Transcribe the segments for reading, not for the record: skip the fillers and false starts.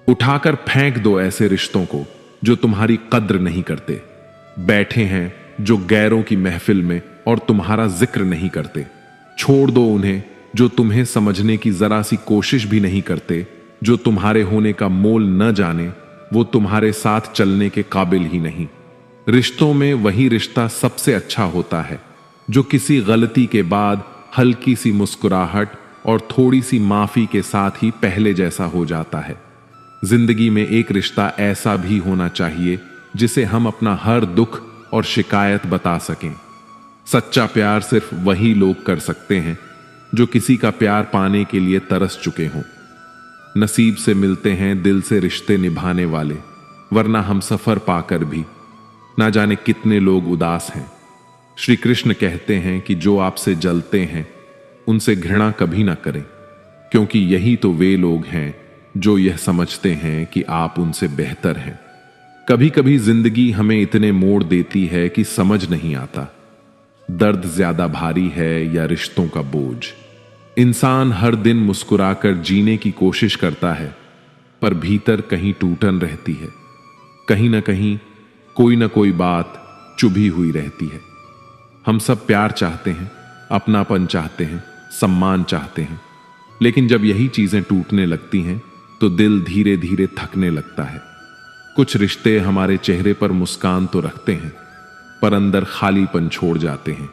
उठाकर फेंक दो ऐसे रिश्तों को जो तुम्हारी कद्र नहीं करते, बैठे हैं जो गैरों की महफिल में और तुम्हारा जिक्र नहीं करते। छोड़ दो उन्हें जो तुम्हें समझने की जरा सी कोशिश भी नहीं करते, जो तुम्हारे होने का मोल न जाने, वो तुम्हारे साथ चलने के काबिल ही नहीं। रिश्तों में वही रिश्ता सबसे अच्छा होता है जो किसी गलती के बाद हल्की सी मुस्कुराहट और थोड़ी सी माफी के साथ ही पहले जैसा हो जाता है। जिंदगी में एक रिश्ता ऐसा भी होना चाहिए जिसे हम अपना हर दुख और शिकायत बता सकें। सच्चा प्यार सिर्फ वही लोग कर सकते हैं जो किसी का प्यार पाने के लिए तरस चुके हों। नसीब से मिलते हैं दिल से रिश्ते निभाने वाले, वरना हम सफर पाकर भी ना जाने कितने लोग उदास हैं। श्री कृष्ण कहते हैं कि जो आपसे जलते हैं उनसे घृणा कभी ना करें, क्योंकि यही तो वे लोग हैं जो यह समझते हैं कि आप उनसे बेहतर हैं। कभी कभी जिंदगी हमें इतने मोड़ देती है कि समझ नहीं आता, दर्द ज्यादा भारी है या रिश्तों का बोझ। इंसान हर दिन मुस्कुराकर जीने की कोशिश करता है, पर भीतर कहीं टूटन रहती है। कहीं ना कहीं कोई ना कोई बात चुभी हुई रहती है। हम सब प्यार चाहते हैं, अपनापन चाहते हैं, सम्मान चाहते हैं, लेकिन जब यही चीजें टूटने लगती हैं तो दिल धीरे धीरे थकने लगता है। कुछ रिश्ते हमारे चेहरे पर मुस्कान तो रखते हैं, पर अंदर खालीपन छोड़ जाते हैं।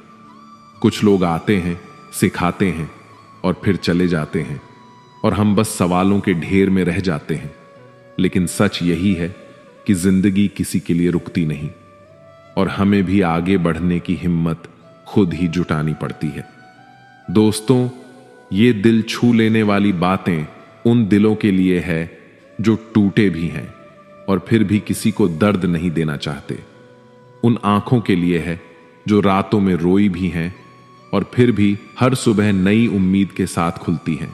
कुछ लोग आते हैं, सिखाते हैं और फिर चले जाते हैं, और हम बस सवालों के ढेर में रह जाते हैं। लेकिन सच यही है कि जिंदगी किसी के लिए रुकती नहीं, और हमें भी आगे बढ़ने की हिम्मत खुद ही जुटानी पड़ती है। दोस्तों, ये दिल छू लेने वाली बातें उन दिलों के लिए है जो टूटे भी हैं और फिर भी किसी को दर्द नहीं देना चाहते। उन आंखों के लिए है जो रातों में रोई भी हैं और फिर भी हर सुबह नई उम्मीद के साथ खुलती हैं।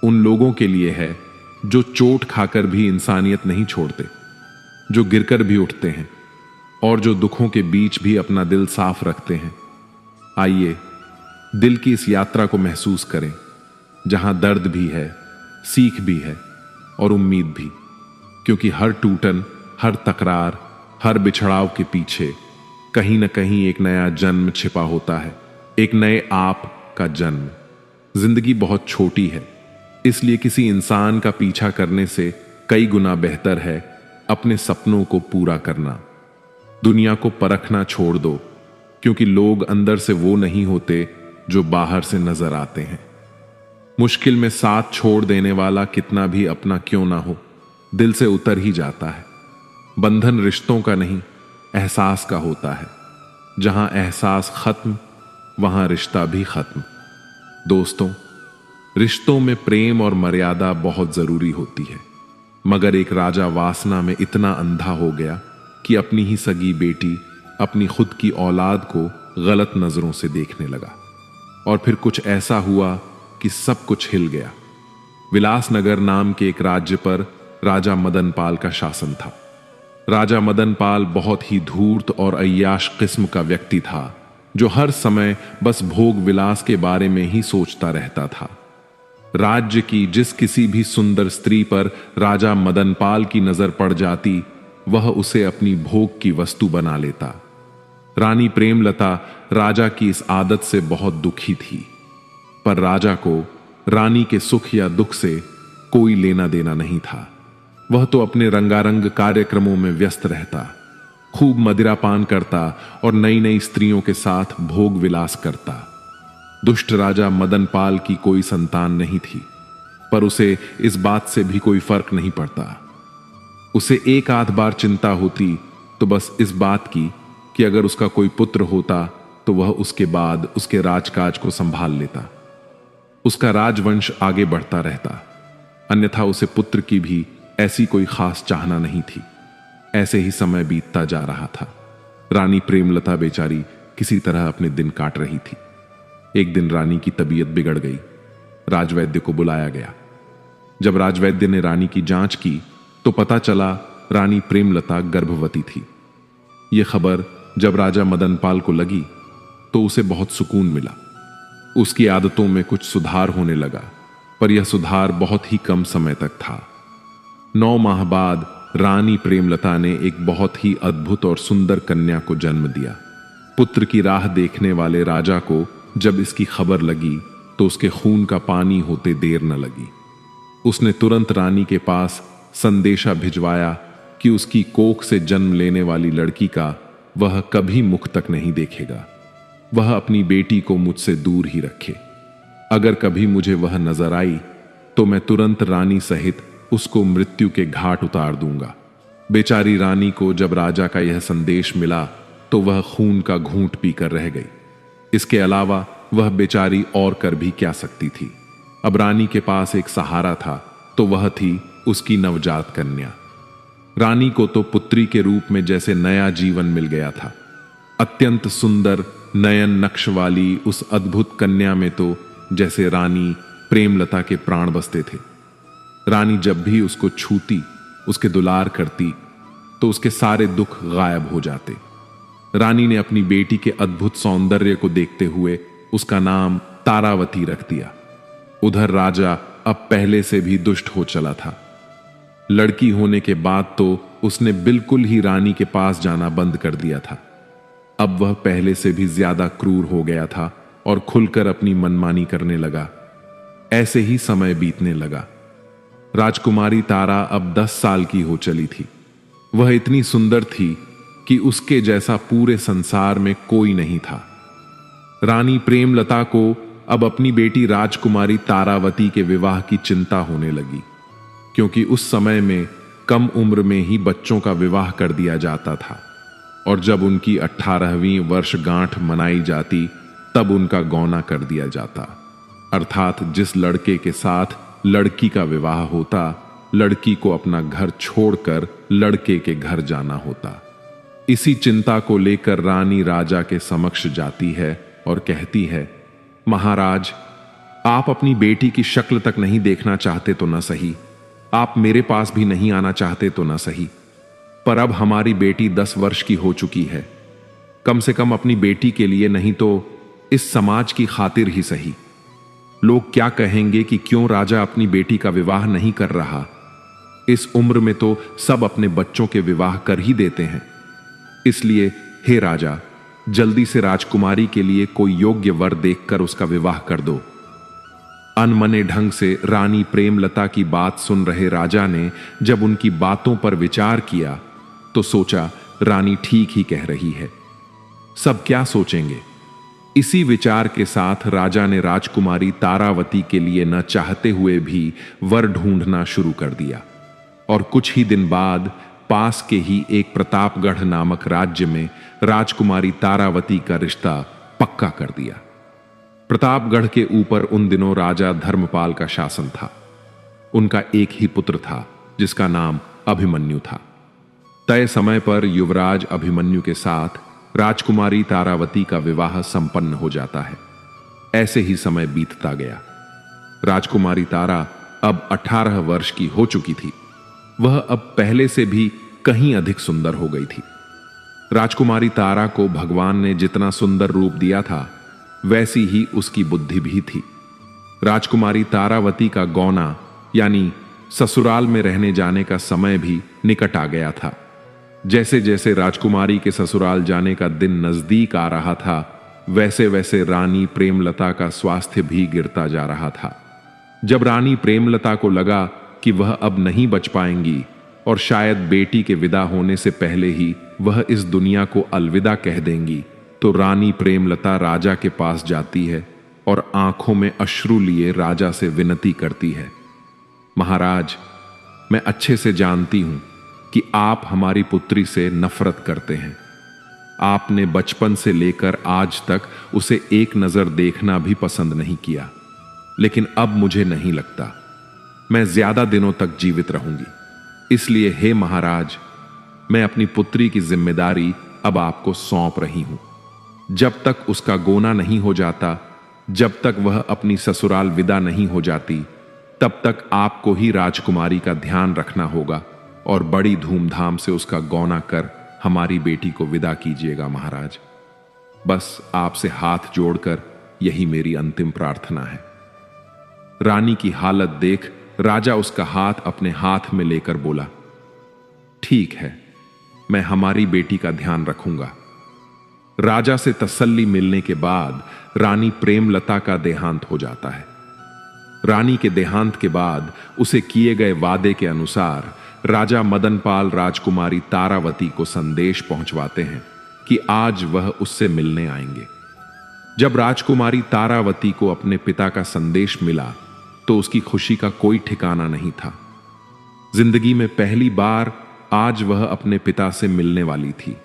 उन लोगों के लिए है जो चोट खाकर भी इंसानियत नहीं छोड़ते, जो गिरकर भी उठते हैं और जो दुखों के बीच भी अपना दिल साफ रखते हैं। आइए दिल की इस यात्रा को महसूस करें, जहां दर्द भी है, सीख भी है और उम्मीद भी, क्योंकि हर टूटन, हर तकरार, हर बिछड़ाव के पीछे कहीं ना कहीं एक नया जन्म छिपा होता है, एक नए आप का जन्म। जिंदगी बहुत छोटी है, इसलिए किसी इंसान का पीछा करने से कई गुना बेहतर है अपने सपनों को पूरा करना। दुनिया को परखना छोड़ दो, क्योंकि लोग अंदर से वो नहीं होते जो बाहर से नजर आते हैं। मुश्किल में साथ छोड़ देने वाला कितना भी अपना क्यों ना हो, दिल से उतर ही जाता है। बंधन रिश्तों का नहीं, एहसास का होता है। जहां एहसास खत्म, वहां रिश्ता भी खत्म। दोस्तों, रिश्तों में प्रेम और मर्यादा बहुत जरूरी होती है, मगर एक राजा वासना में इतना अंधा हो गया कि अपनी ही सगी बेटी, अपनी खुद की औलाद को गलत नजरों से देखने लगा, और फिर कुछ ऐसा हुआ कि सब कुछ हिल गया। विलासनगर नाम के एक राज्य पर राजा मदनपाल का शासन था। राजा मदनपाल बहुत ही धूर्त और अय्याश किस्म का व्यक्ति था, जो हर समय बस भोग विलास के बारे में ही सोचता रहता था। राज्य की जिस किसी भी सुंदर स्त्री पर राजा मदनपाल की नजर पड़ जाती, वह उसे अपनी भोग की वस्तु बना लेता। रानी प्रेमलता राजा की इस आदत से बहुत दुखी थी, पर राजा को रानी के सुख या दुख से कोई लेना देना नहीं था। वह तो अपने रंगारंग कार्यक्रमों में व्यस्त रहता, खूब मदिरापान करता और नई नई स्त्रियों के साथ भोग विलास करता। दुष्ट राजा मदनपाल की कोई संतान नहीं थी, पर उसे इस बात से भी कोई फर्क नहीं पड़ता। उसे एक आध बार चिंता होती तो बस इस बात की कि अगर उसका कोई पुत्र होता तो वह उसके बाद उसके राजकाज को संभाल लेता, उसका राजवंश आगे बढ़ता रहता। अन्यथा उसे पुत्र की भी ऐसी कोई खास चाहना नहीं थी। ऐसे ही समय बीतता जा रहा था। रानी प्रेमलता बेचारी किसी तरह अपने दिन काट रही थी। एक दिन रानी की तबीयत बिगड़ गई। राजवैद्य को बुलाया गया। जब राजवैद्य ने रानी की जांच की तो पता चला रानी प्रेमलता गर्भवती थी। यह खबर जब राजा मदनपाल को लगी तो उसे बहुत सुकून मिला। उसकी आदतों में कुछ सुधार होने लगा, पर यह सुधार बहुत ही कम समय तक था। 9 माह बाद रानी प्रेमलता ने एक बहुत ही अद्भुत और सुंदर कन्या को जन्म दिया। पुत्र की राह देखने वाले राजा को जब इसकी खबर लगी तो उसके खून का पानी होते देर न लगी। उसने तुरंत रानी के पास संदेशा भिजवाया कि उसकी कोख से जन्म लेने वाली लड़की का वह कभी मुख तक नहीं देखेगा। वह अपनी बेटी को मुझसे दूर ही रखे। अगर कभी मुझे वह नजर आई तो मैं तुरंत रानी सहित उसको मृत्यु के घाट उतार दूंगा। बेचारी रानी को जब राजा का यह संदेश मिला तो वह खून का घूंट पीकर रह गई। इसके अलावा वह बेचारी और कर भी क्या सकती थी। अब रानी के पास एक सहारा था, तो वह थी उसकी नवजात कन्या। रानी को तो पुत्री के रूप में जैसे नया जीवन मिल गया था। अत्यंत सुंदर नयन नक्श वाली उस अद्भुत कन्या में तो जैसे रानी प्रेमलता के प्राण बसते थे। रानी जब भी उसको छूती, उसके दुलार करती, तो उसके सारे दुख गायब हो जाते। रानी ने अपनी बेटी के अद्भुत सौंदर्य को देखते हुए उसका नाम तारावती रख दिया। उधर राजा अब पहले से भी दुष्ट हो चला था। लड़की होने के बाद तो उसने बिल्कुल ही रानी के पास जाना बंद कर दिया था। अब वह पहले से भी ज्यादा क्रूर हो गया था और खुलकर अपनी मनमानी करने लगा। ऐसे ही समय बीतने लगा। राजकुमारी तारा अब 10 साल की हो चली थी। वह इतनी सुंदर थी कि उसके जैसा पूरे संसार में कोई नहीं था। रानी प्रेमलता को अब अपनी बेटी राजकुमारी तारावती के विवाह की चिंता होने लगी, क्योंकि उस समय में कम उम्र में ही बच्चों का विवाह कर दिया जाता था और जब उनकी 18वीं वर्षगांठ मनाई जाती तब उनका गौना कर दिया जाता। अर्थात जिस लड़के के साथ लड़की का विवाह होता, लड़की को अपना घर छोड़कर लड़के के घर जाना होता। इसी चिंता को लेकर रानी राजा के समक्ष जाती है और कहती है, महाराज, आप अपनी बेटी की शक्ल तक नहीं देखना चाहते तो न सही, आप मेरे पास भी नहीं आना चाहते तो न सही, पर अब हमारी बेटी 10 वर्ष की हो चुकी है। कम से कम अपनी बेटी के लिए नहीं तो इस समाज की खातिर ही सही। लोग क्या कहेंगे कि क्यों राजा अपनी बेटी का विवाह नहीं कर रहा। इस उम्र में तो सब अपने बच्चों के विवाह कर ही देते हैं। इसलिए हे राजा, जल्दी से राजकुमारी के लिए कोई योग्य वर देखकर उसका विवाह कर दो। अनमने ढंग से रानी प्रेमलता की बात सुन रहे राजा ने जब उनकी बातों पर विचार किया तो सोचा रानी ठीक ही कह रही है। सब क्या सोचेंगे। इसी विचार के साथ राजा ने राजकुमारी तारावती के लिए न चाहते हुए भी वर ढूंढना शुरू कर दिया और कुछ ही दिन बाद पास के ही एक प्रतापगढ़ नामक राज्य में राजकुमारी तारावती का रिश्ता पक्का कर दिया। प्रतापगढ़ के ऊपर उन दिनों राजा धर्मपाल का शासन था। उनका एक ही पुत्र था जिसका नाम अभिमन्यु था। तय समय पर युवराज अभिमन्यु के साथ राजकुमारी तारावती का विवाह संपन्न हो जाता है। ऐसे ही समय बीतता गया। राजकुमारी तारा अब 18 वर्ष की हो चुकी थी। वह अब पहले से भी कहीं अधिक सुंदर हो गई थी। राजकुमारी तारा को भगवान ने जितना सुंदर रूप दिया था वैसी ही उसकी बुद्धि भी थी। राजकुमारी तारावती का गौना यानी ससुराल में रहने जाने का समय भी निकट आ गया था। जैसे जैसे राजकुमारी के ससुराल जाने का दिन नजदीक आ रहा था वैसे वैसे रानी प्रेमलता का स्वास्थ्य भी गिरता जा रहा था। जब रानी प्रेमलता को लगा कि वह अब नहीं बच पाएंगी और शायद बेटी के विदा होने से पहले ही वह इस दुनिया को अलविदा कह देंगी, तो रानी प्रेमलता राजा के पास जाती है और आंखों में अश्रु लिए राजा से विनती करती है, महाराज, मैं अच्छे से जानती हूं कि आप हमारी पुत्री से नफरत करते हैं। आपने बचपन से लेकर आज तक उसे एक नजर देखना भी पसंद नहीं किया, लेकिन अब मुझे नहीं लगता मैं ज्यादा दिनों तक जीवित रहूंगी। इसलिए हे महाराज, मैं अपनी पुत्री की जिम्मेदारी अब आपको सौंप रही हूं। जब तक उसका गोना नहीं हो जाता, जब तक वह अपनी ससुराल विदा नहीं हो जाती, तब तक आपको ही राजकुमारी का ध्यान रखना होगा और बड़ी धूमधाम से उसका गौना कर हमारी बेटी को विदा कीजिएगा महाराज। बस आपसे हाथ जोड़कर यही मेरी अंतिम प्रार्थना है। रानी की हालत देख राजा उसका हाथ अपने हाथ में लेकर बोला, ठीक है, मैं हमारी बेटी का ध्यान रखूंगा। राजा से तसल्ली मिलने के बाद रानी प्रेमलता का देहांत हो जाता है। रानी के देहांत के बाद उसे किए गए वादे के अनुसार राजा मदनपाल राजकुमारी तारावती को संदेश पहुंचवाते हैं कि आज वह उससे मिलने आएंगे। जब राजकुमारी तारावती को अपने पिता का संदेश मिला तो उसकी खुशी का कोई ठिकाना नहीं था। जिंदगी में पहली बार आज वह अपने पिता से मिलने वाली थी।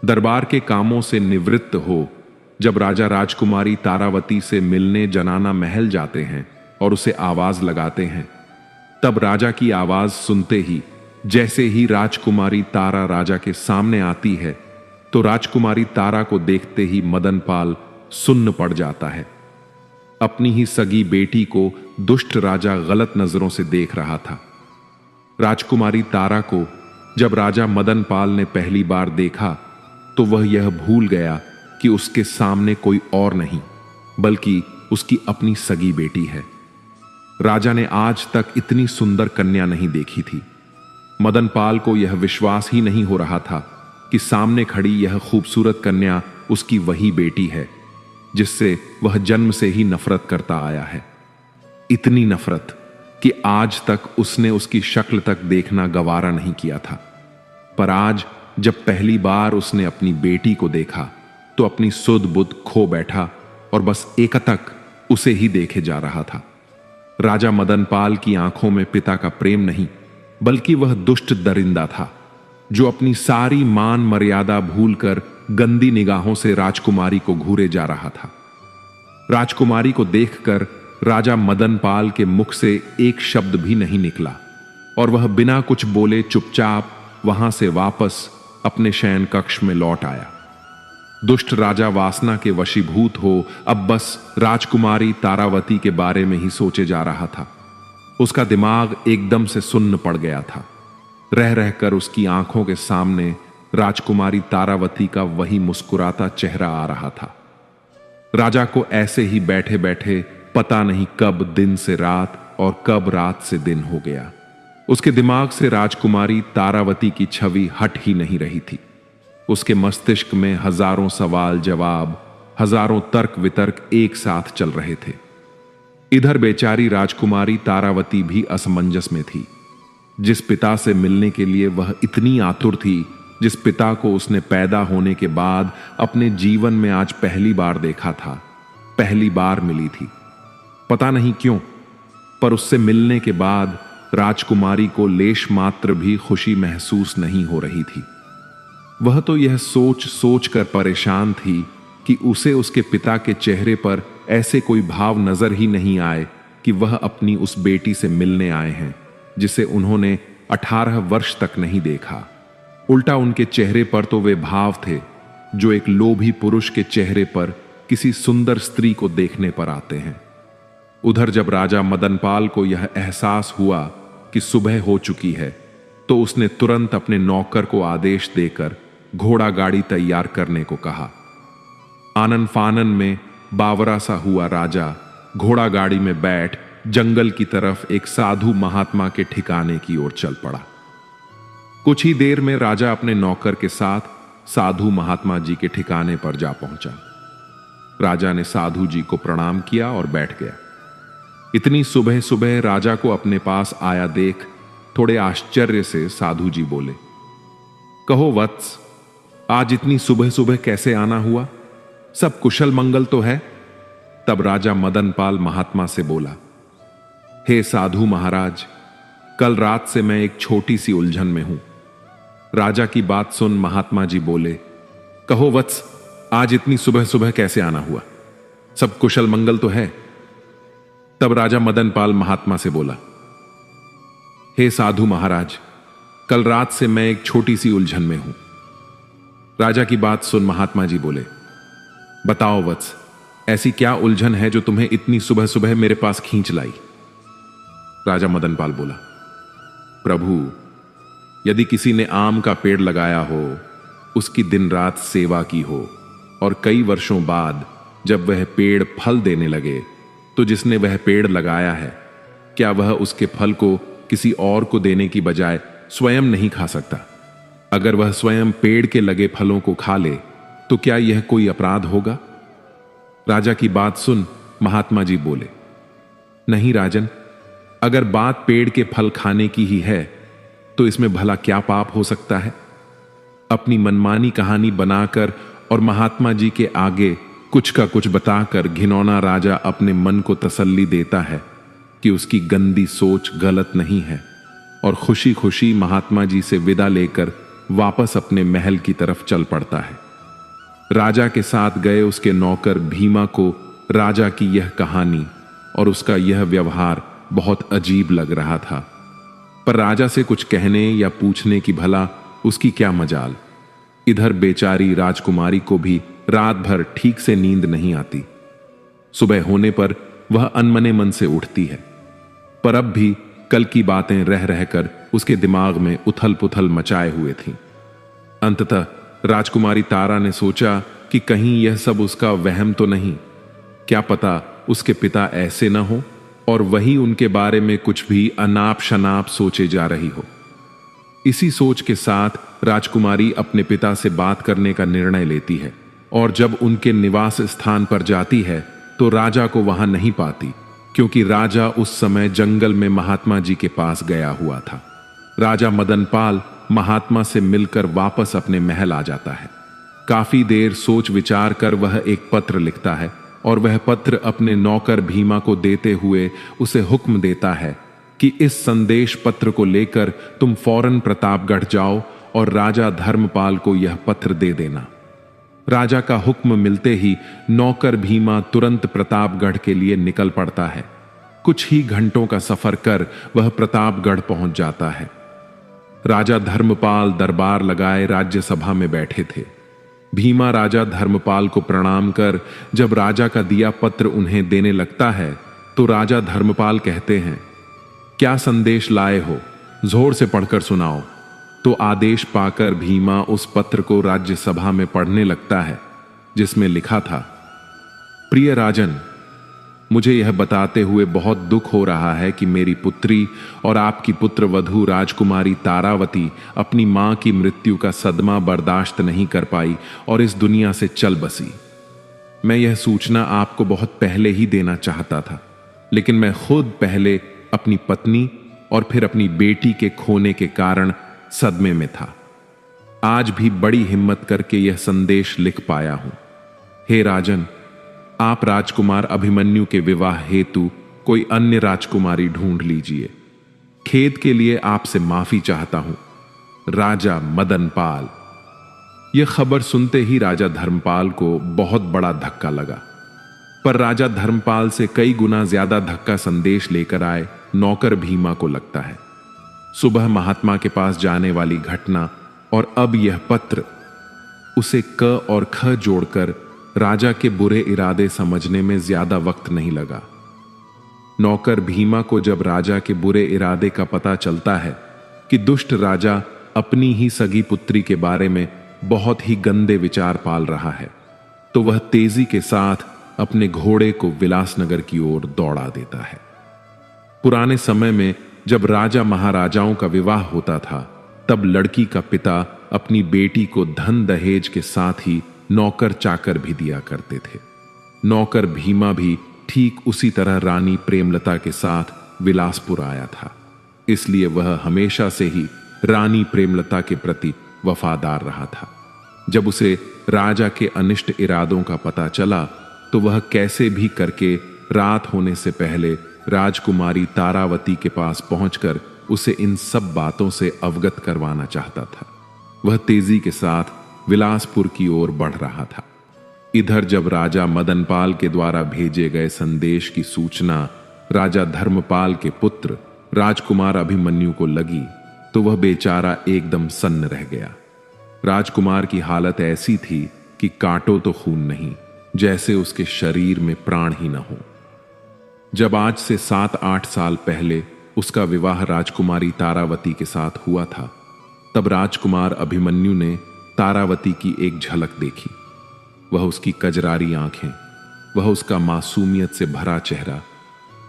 दरबार के कामों से निवृत्त हो जब राजा राजकुमारी तारावती से मिलने जनाना महल जाते हैं और उसे आवाज लगाते हैं, तब राजा की आवाज सुनते ही जैसे ही राजकुमारी तारा राजा के सामने आती है तो राजकुमारी तारा को देखते ही मदनपाल सुन्न पड़ जाता है। अपनी ही सगी बेटी को दुष्ट राजा गलत नजरों से देख रहा था। राजकुमारी तारा को जब राजा मदनपाल ने पहली बार देखा तो वह यह भूल गया कि उसके सामने कोई और नहीं बल्कि उसकी अपनी सगी बेटी है। राजा ने आज तक इतनी सुंदर कन्या नहीं देखी थी। मदनपाल को यह विश्वास ही नहीं हो रहा था कि सामने खड़ी यह खूबसूरत कन्या उसकी वही बेटी है जिससे वह जन्म से ही नफरत करता आया है। इतनी नफरत कि आज तक उसने उसकी शक्ल तक देखना गवारा नहीं किया था। पर आज जब पहली बार उसने अपनी बेटी को देखा तो अपनी सुध बुध खो बैठा और बस एकटक उसे ही देखे जा रहा था। राजा मदनपाल की आंखों में पिता का प्रेम नहीं बल्कि वह दुष्ट दरिंदा था जो अपनी सारी मान मर्यादा भूलकर गंदी निगाहों से राजकुमारी को घूरे जा रहा था। राजकुमारी को देखकर राजा मदनपाल के मुख से एक शब्द भी नहीं निकला और वह बिना कुछ बोले चुपचाप वहां से वापस अपने शयन कक्ष में लौट आया। दुष्ट राजा वासना के वशीभूत हो अब बस राजकुमारी तारावती के बारे में ही सोचे जा रहा था। उसका दिमाग एकदम से सुन्न पड़ गया था। रह रहकर उसकी आंखों के सामने राजकुमारी तारावती का वही मुस्कुराता चेहरा आ रहा था। राजा को ऐसे ही बैठे बैठे पता नहीं कब दिन से रात और कब रात से दिन हो गया। उसके दिमाग से राजकुमारी तारावती की छवि हट ही नहीं रही थी। उसके मस्तिष्क में हजारों सवाल जवाब, हजारों तर्क वितर्क एक साथ चल रहे थे। इधर बेचारी राजकुमारी तारावती भी असमंजस में थी। जिस पिता से मिलने के लिए वह इतनी आतुर थी, जिस पिता को उसने पैदा होने के बाद अपने जीवन में आज पहली बार देखा था, पहली बार मिली थी। पता नहीं क्यों, पर उससे मिलने के बाद राजकुमारी को लेश मात्र भी खुशी महसूस नहीं हो रही थी। वह तो यह सोच सोच कर परेशान थी कि उसे उसके पिता के चेहरे पर ऐसे कोई भाव नजर ही नहीं आए कि वह अपनी उस बेटी से मिलने आए हैं जिसे उन्होंने 18 वर्ष तक नहीं देखा। उल्टा उनके चेहरे पर तो वे भाव थे जो एक लोभी पुरुष के चेहरे पर किसी सुंदर स्त्री को देखने पर आते हैं। उधर जब राजा मदनपाल को यह एहसास हुआ कि सुबह हो चुकी है तो उसने तुरंत अपने नौकर को आदेश देकर घोड़ा गाड़ी तैयार करने को कहा। आनन फानन में बावरा सा हुआ राजा घोड़ा गाड़ी में बैठ जंगल की तरफ एक साधु महात्मा के ठिकाने की ओर चल पड़ा। कुछ ही देर में राजा अपने नौकर के साथ साधु महात्मा जी के ठिकाने पर जा पहुंचा। राजा ने साधु जी को प्रणाम किया और बैठ गया। इतनी सुबह सुबह राजा को अपने पास आया देख थोड़े आश्चर्य से साधु जी बोले, कहो वत्स, आज इतनी सुबह सुबह कैसे आना हुआ? सब कुशल मंगल तो है? तब राजा मदनपाल महात्मा से बोला, हे साधु महाराज, कल रात से मैं एक छोटी सी उलझन में हूं। राजा की बात सुन महात्मा जी बोले, कहो वत्स, आज इतनी सुबह सुबह कैसे आना हुआ? सब कुशल मंगल तो है? तब राजा मदनपाल महात्मा से बोला, हे साधु महाराज, कल रात से मैं एक छोटी सी उलझन में हूं। राजा की बात सुन महात्मा जी बोले, बताओ वत्स, ऐसी क्या उलझन है जो तुम्हें इतनी सुबह सुबह मेरे पास खींच लाई? राजा मदनपाल बोला, प्रभु, यदि किसी ने आम का पेड़ लगाया हो, उसकी दिन रात सेवा की हो और कई वर्षों बाद जब वह पेड़ फल देने लगे तो जिसने वह पेड़ लगाया है क्या वह उसके फल को किसी और को देने की बजाय स्वयं नहीं खा सकता? अगर वह स्वयं पेड़ के लगे फलों को खा ले तो क्या यह कोई अपराध होगा? राजा की बात सुन महात्मा जी बोले, नहीं राजन, अगर बात पेड़ के फल खाने की ही है तो इसमें भला क्या पाप हो सकता है? अपनी मनमानी कहानी बनाकर और महात्मा जी के आगे कुछ का कुछ बताकर घिनौना राजा अपने मन को तसल्ली देता है कि उसकी गंदी सोच गलत नहीं है, और खुशी खुशी महात्मा जी से विदा लेकर वापस अपने महल की तरफ चल पड़ता है। राजा के साथ गए उसके नौकर भीमा को राजा की यह कहानी और उसका यह व्यवहार बहुत अजीब लग रहा था, पर राजा से कुछ कहने या पूछने की भला उसकी क्या मजाल। इधर बेचारी राजकुमारी को भी रात भर ठीक से नींद नहीं आती। सुबह होने पर वह अनमने मन से उठती है, पर अब भी कल की बातें रह रहकर उसके दिमाग में उथल पुथल मचाए हुए थीं। अंततः राजकुमारी तारा ने सोचा कि कहीं यह सब उसका वहम तो नहीं, क्या पता उसके पिता ऐसे न हो और वही उनके बारे में कुछ भी अनाप शनाप सोचे जा रही हो। इसी सोच के साथ राजकुमारी अपने पिता से बात करने का निर्णय लेती है, और जब उनके निवास स्थान पर जाती है तो राजा को वहां नहीं पाती, क्योंकि राजा उस समय जंगल में महात्मा जी के पास गया हुआ था। राजा मदनपाल महात्मा से मिलकर वापस अपने महल आ जाता है। काफी देर सोच विचार कर वह एक पत्र लिखता है, और वह पत्र अपने नौकर भीमा को देते हुए उसे हुक्म देता है कि इस संदेश पत्र को लेकर तुम फौरन प्रतापगढ़ जाओ और राजा धर्मपाल को यह पत्र दे देना। राजा का हुक्म मिलते ही नौकर भीमा तुरंत प्रतापगढ़ के लिए निकल पड़ता है। कुछ ही घंटों का सफर कर वह प्रतापगढ़ पहुंच जाता है। राजा धर्मपाल दरबार लगाए राज्यसभा में बैठे थे। भीमा राजा धर्मपाल को प्रणाम कर जब राजा का दिया पत्र उन्हें देने लगता है तो राजा धर्मपाल कहते हैं, क्या संदेश लाए हो, जोर से पढ़कर सुनाओ। तो आदेश पाकर भीमा उस पत्र को राज्यसभा में पढ़ने लगता है, जिसमें लिखा था, प्रिय राजन, मुझे यह बताते हुए बहुत दुख हो रहा है कि मेरी पुत्री और आपकी पुत्रवधू राजकुमारी तारावती अपनी मां की मृत्यु का सदमा बर्दाश्त नहीं कर पाई और इस दुनिया से चल बसी। मैं यह सूचना आपको बहुत पहले ही देना चाहता था, लेकिन मैं खुद पहले अपनी पत्नी और फिर अपनी बेटी के खोने के कारण सदमे में था। आज भी बड़ी हिम्मत करके यह संदेश लिख पाया हूं। हे राजन, आप राजकुमार अभिमन्यु के विवाह हेतु कोई अन्य राजकुमारी ढूंढ लीजिए। खेद के लिए आपसे माफी चाहता हूं। राजा मदनपाल। यह खबर सुनते ही राजा धर्मपाल को बहुत बड़ा धक्का लगा, पर राजा धर्मपाल से कई गुना ज्यादा धक्का संदेश लेकर आए नौकर भीमा को लगता है। सुबह महात्मा के पास जाने वाली घटना और अब यह पत्र, उसे क और ख जोड़कर राजा के बुरे इरादे समझने में ज्यादा वक्त नहीं लगा। नौकर भीमा को जब राजा के बुरे इरादे का पता चलता है कि दुष्ट राजा अपनी ही सगी पुत्री के बारे में बहुत ही गंदे विचार पाल रहा है, तो वह तेजी के साथ अपने घोड़े को विलासनगर की ओर दौड़ा देता है। पुराने समय में जब राजा महाराजाओं का विवाह होता था, तब लड़की का पिता अपनी बेटी को धन दहेज के साथ ही नौकर चाकर भी दिया करते थे। नौकर भीमा भी ठीक उसी तरह रानी प्रेमलता के साथ विलासपुर आया था, इसलिए वह हमेशा से ही रानी प्रेमलता के प्रति वफादार रहा था। जब उसे राजा के अनिष्ट इरादों का पता चला तो वह कैसे भी करके रात होने से पहले राजकुमारी तारावती के पास पहुंचकर उसे इन सब बातों से अवगत करवाना चाहता था। वह तेजी के साथ विलासपुर की ओर बढ़ रहा था। इधर जब राजा मदनपाल के द्वारा भेजे गए संदेश की सूचना राजा धर्मपाल के पुत्र राजकुमार अभिमन्यु को लगी तो वह बेचारा एकदम सन्न रह गया। राजकुमार की हालत ऐसी थी कि काटो तो खून नहीं, जैसे उसके शरीर में प्राण ही न हो। जब आज से 7-8 साल पहले उसका विवाह राजकुमारी तारावती के साथ हुआ था, तब राजकुमार अभिमन्यु ने तारावती की एक झलक देखी। वह उसकी कजरारी आंखें, वह उसका मासूमियत से भरा चेहरा,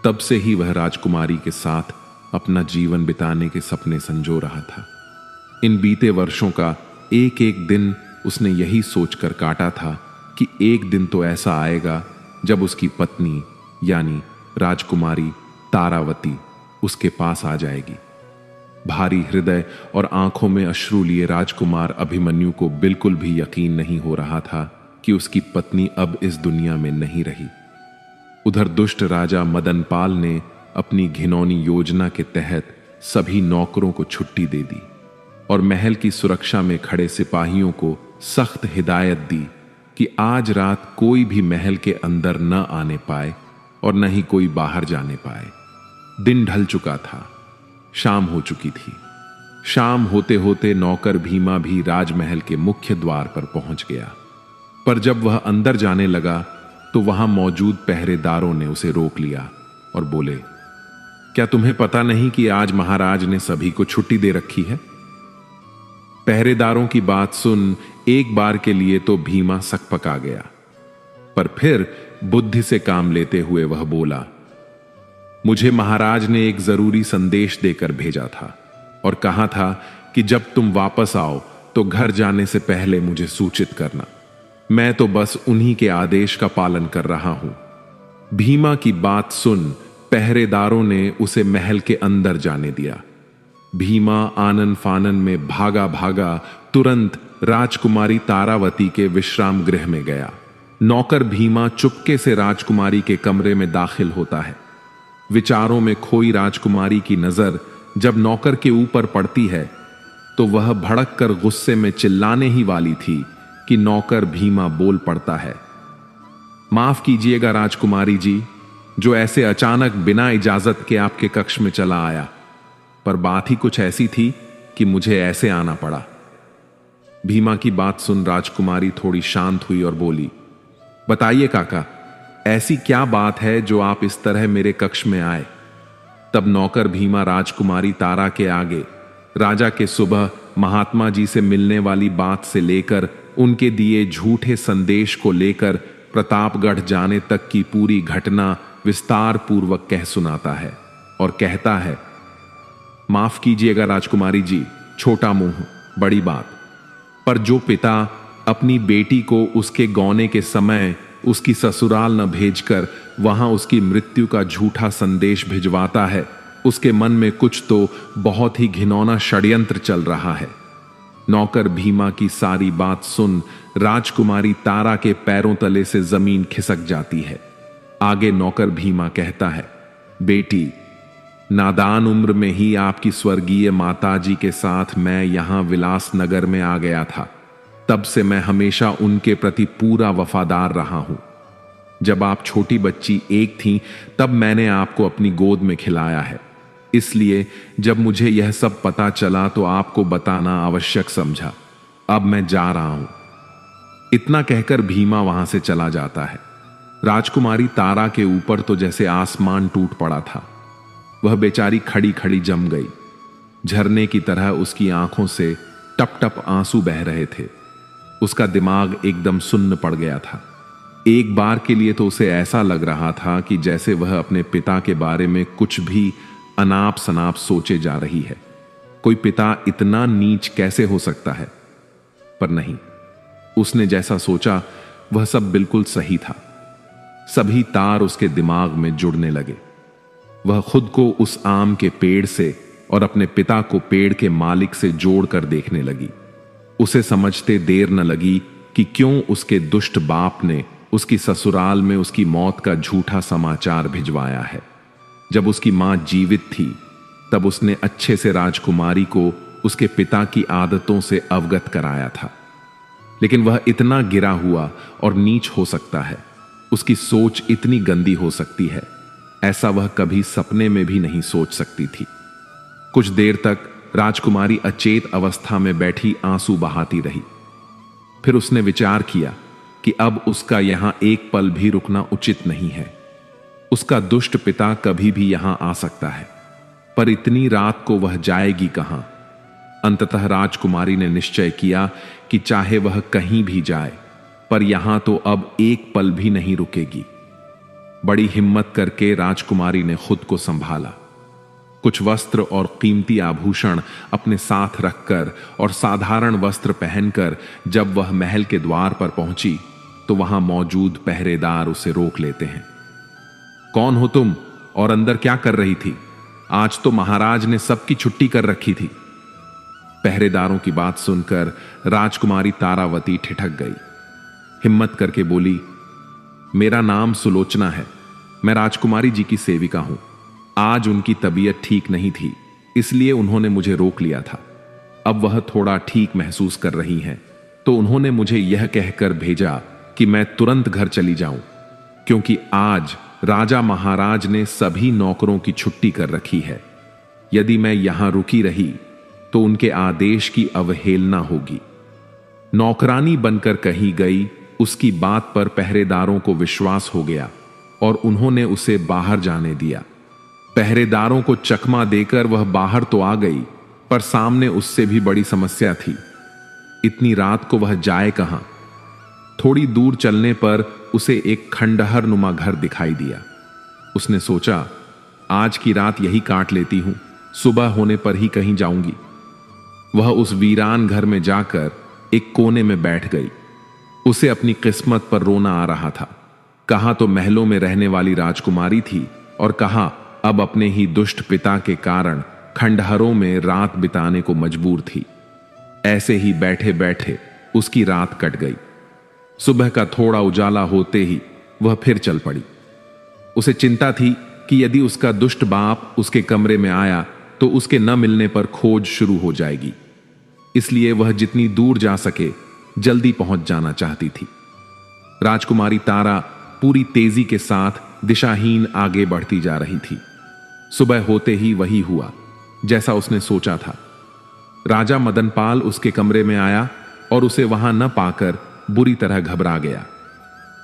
तब से ही वह राजकुमारी के साथ अपना जीवन बिताने के सपने संजो रहा था। इन बीते वर्षों का एक एक दिन उसने यही सोचकर काटा था कि एक दिन तो ऐसा आएगा जब उसकी पत्नी यानी राजकुमारी तारावती उसके पास आ जाएगी। भारी हृदय और आंखों में अश्रु लिए राजकुमार अभिमन्यु को बिल्कुल भी यकीन नहीं हो रहा था कि उसकी पत्नी अब इस दुनिया में नहीं रही। उधर दुष्ट राजा मदनपाल ने अपनी घिनौनी योजना के तहत सभी नौकरों को छुट्टी दे दी और महल की सुरक्षा में खड़े सिपाहियों को सख्त हिदायत दी कि आज रात कोई भी महल के अंदर न आने पाए और न ही कोई बाहर जाने पाए। दिन ढल चुका था, शाम हो चुकी थी। शाम होते होते नौकर भीमा भी राजमहल के मुख्य द्वार पर पहुंच गया, पर जब वह अंदर जाने लगा तो वहां मौजूद पहरेदारों ने उसे रोक लिया और बोले, क्या तुम्हें पता नहीं कि आज महाराज ने सभी को छुट्टी दे रखी है? पहरेदारों की बात सुन एक बार के लिए तो भीमा सकपका गया, पर फिर बुद्धि से काम लेते हुए वह बोला, मुझे महाराज ने एक जरूरी संदेश देकर भेजा था और कहा था कि जब तुम वापस आओ तो घर जाने से पहले मुझे सूचित करना। मैं तो बस उन्हीं के आदेश का पालन कर रहा हूं। भीमा की बात सुन पहरेदारों ने उसे महल के अंदर जाने दिया। भीमा आनन फानन में भागा भागा तुरंत राजकुमारी तारावती के विश्राम गृह में गया। नौकर भीमा चुपके से राजकुमारी के कमरे में दाखिल होता है। विचारों में खोई राजकुमारी की नजर जब नौकर के ऊपर पड़ती है तो वह भड़क कर गुस्से में चिल्लाने ही वाली थी कि नौकर भीमा बोल पड़ता है, माफ कीजिएगा राजकुमारी जी, जो ऐसे अचानक बिना इजाजत के आपके कक्ष में चला आया, पर बात ही कुछ ऐसी थी कि मुझे ऐसे आना पड़ा। भीमा की बात सुन राजकुमारी थोड़ी शांत हुई और बोली, बताइए काका, ऐसी क्या बात है जो आप इस तरह मेरे कक्ष में आए? तब नौकर भीमा राजकुमारी तारा के आगे राजा के सुबह महात्मा जी से मिलने वाली बात से लेकर उनके दिए झूठे संदेश को लेकर प्रतापगढ़ जाने तक की पूरी घटना विस्तार पूर्वक कह सुनाता है और कहता है, माफ कीजिएगा राजकुमारी जी, छोटा मुंह बड़ी बात, पर जो पिता अपनी बेटी को उसके गौने के समय उसकी ससुराल न भेजकर वहां उसकी मृत्यु का झूठा संदेश भिजवाता है, उसके मन में कुछ तो बहुत ही घिनौना षड्यंत्र चल रहा है। नौकर भीमा की सारी बात सुन राजकुमारी तारा के पैरों तले से जमीन खिसक जाती है। आगे नौकर भीमा कहता है, बेटी, नादान उम्र में ही आपकी स्वर्गीय माताजी के साथ मैं यहां विलास नगर में आ गया था। तब से मैं हमेशा उनके प्रति पूरा वफादार रहा हूं। जब आप छोटी बच्ची एक थीं, तब मैंने आपको अपनी गोद में खिलाया है। इसलिए जब मुझे यह सब पता चला तो आपको बताना आवश्यक समझा। अब मैं जा रहा हूं। इतना कहकर भीमा वहां से चला जाता है। राजकुमारी तारा के ऊपर तो जैसे आसमान टूट पड़ा था। वह बेचारी खड़ी खड़ी जम गई। झरने की तरह उसकी आंखों से टप टप आंसू बह रहे थे। उसका दिमाग एकदम सुन्न पड़ गया था। एक बार के लिए तो उसे ऐसा लग रहा था कि जैसे वह अपने पिता के बारे में कुछ भी अनाप शनाप सोचे जा रही है। कोई पिता इतना नीच कैसे हो सकता है? पर नहीं, उसने जैसा सोचा वह सब बिल्कुल सही था। सभी तार उसके दिमाग में जुड़ने लगे। वह खुद को उस आम के पेड़ से और अपने पिता को पेड़ के मालिक से जोड़कर देखने लगी। उसे समझते देर न लगी कि क्यों उसके दुष्ट बाप ने उसकी ससुराल में उसकी मौत का झूठा समाचार भिजवाया है। जब उसकी मां जीवित थी तब उसने अच्छे से राजकुमारी को उसके पिता की आदतों से अवगत कराया था, लेकिन वह इतना गिरा हुआ और नीच हो सकता है, उसकी सोच इतनी गंदी हो सकती है, ऐसा वह कभी सपने में भी नहीं सोच सकती थी। कुछ देर तक राजकुमारी अचेत अवस्था में बैठी आंसू बहाती रही। फिर उसने विचार किया कि अब उसका यहां एक पल भी रुकना उचित नहीं है। उसका दुष्ट पिता कभी भी यहां आ सकता है, पर इतनी रात को वह जाएगी कहां? अंततः राजकुमारी ने निश्चय किया कि चाहे वह कहीं भी जाए, पर यहां तो अब एक पल भी नहीं रुकेगी। बड़ी हिम्मत करके राजकुमारी ने खुद को संभाला। कुछ वस्त्र और कीमती आभूषण अपने साथ रखकर और साधारण वस्त्र पहनकर जब वह महल के द्वार पर पहुंची तो वहां मौजूद पहरेदार उसे रोक लेते हैं। कौन हो तुम और अंदर क्या कर रही थी? आज तो महाराज ने सबकी छुट्टी कर रखी थी। पहरेदारों की बात सुनकर राजकुमारी तारावती ठिठक गई। हिम्मत करके बोली, मेरा नाम सुलोचना है, मैं राजकुमारी जी की सेविका हूं। आज उनकी तबीयत ठीक नहीं थी, इसलिए उन्होंने मुझे रोक लिया था। अब वह थोड़ा ठीक महसूस कर रही हैं, तो उन्होंने मुझे यह कहकर भेजा कि मैं तुरंत घर चली जाऊं, क्योंकि आज राजा महाराज ने सभी नौकरों की छुट्टी कर रखी है। यदि मैं यहां रुकी रही तो उनके आदेश की अवहेलना होगी। नौकरानी बनकर कहीं गई, उसकी बात पर पहरेदारों को विश्वास हो गया और उन्होंने उसे बाहर जाने दिया। पहरेदारों को चकमा देकर वह बाहर तो आ गई, पर सामने उससे भी बड़ी समस्या थी। इतनी रात को वह जाए कहां? थोड़ी दूर चलने पर उसे एक खंडहर नुमा घर दिखाई दिया। उसने सोचा, आज की रात यही काट लेती हूं, सुबह होने पर ही कहीं जाऊंगी। वह उस वीरान घर में जाकर एक कोने में बैठ गई। उसे अपनी किस्मत पर रोना आ रहा था। कहां तो महलों में रहने वाली राजकुमारी थी और कहां अब अपने ही दुष्ट पिता के कारण खंडहरों में रात बिताने को मजबूर थी। ऐसे ही बैठे बैठे उसकी रात कट गई। सुबह का थोड़ा उजाला होते ही वह फिर चल पड़ी। उसे चिंता थी कि यदि उसका दुष्ट बाप उसके कमरे में आया तो उसके न मिलने पर खोज शुरू हो जाएगी। इसलिए वह जितनी दूर जा सके जल्दी पहुंच जाना चाहती थी। राजकुमारी तारा पूरी तेजी के साथ दिशाहीन आगे बढ़ती जा रही थी। सुबह होते ही वही हुआ जैसा उसने सोचा था। राजा मदनपाल उसके कमरे में आया और उसे वहां न पाकर बुरी तरह घबरा गया।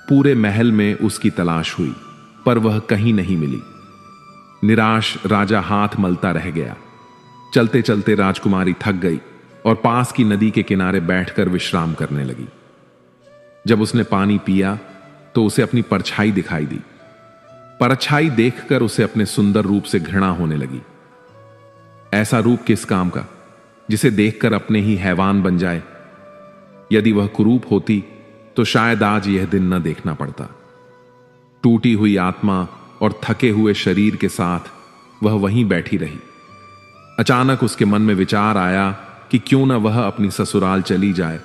पूरे महल में उसकी तलाश हुई, पर वह कहीं नहीं मिली। निराश राजा हाथ मलता रह गया। चलते चलते राजकुमारी थक गई और पास की नदी के किनारे बैठकर विश्राम करने लगी। जब उसने पानी पिया तो उसे अपनी परछाई दिखाई दी। परछाई देखकर उसे अपने सुंदर रूप से घृणा होने लगी। ऐसा रूप किस काम का, जिसे देखकर अपने ही हैवान बन जाए। यदि वह कुरूप होती तो शायद आज यह दिन न देखना पड़ता। टूटी हुई आत्मा और थके हुए शरीर के साथ वह वहीं बैठी रही। अचानक उसके मन में विचार आया कि क्यों न वह अपनी ससुराल चली जाए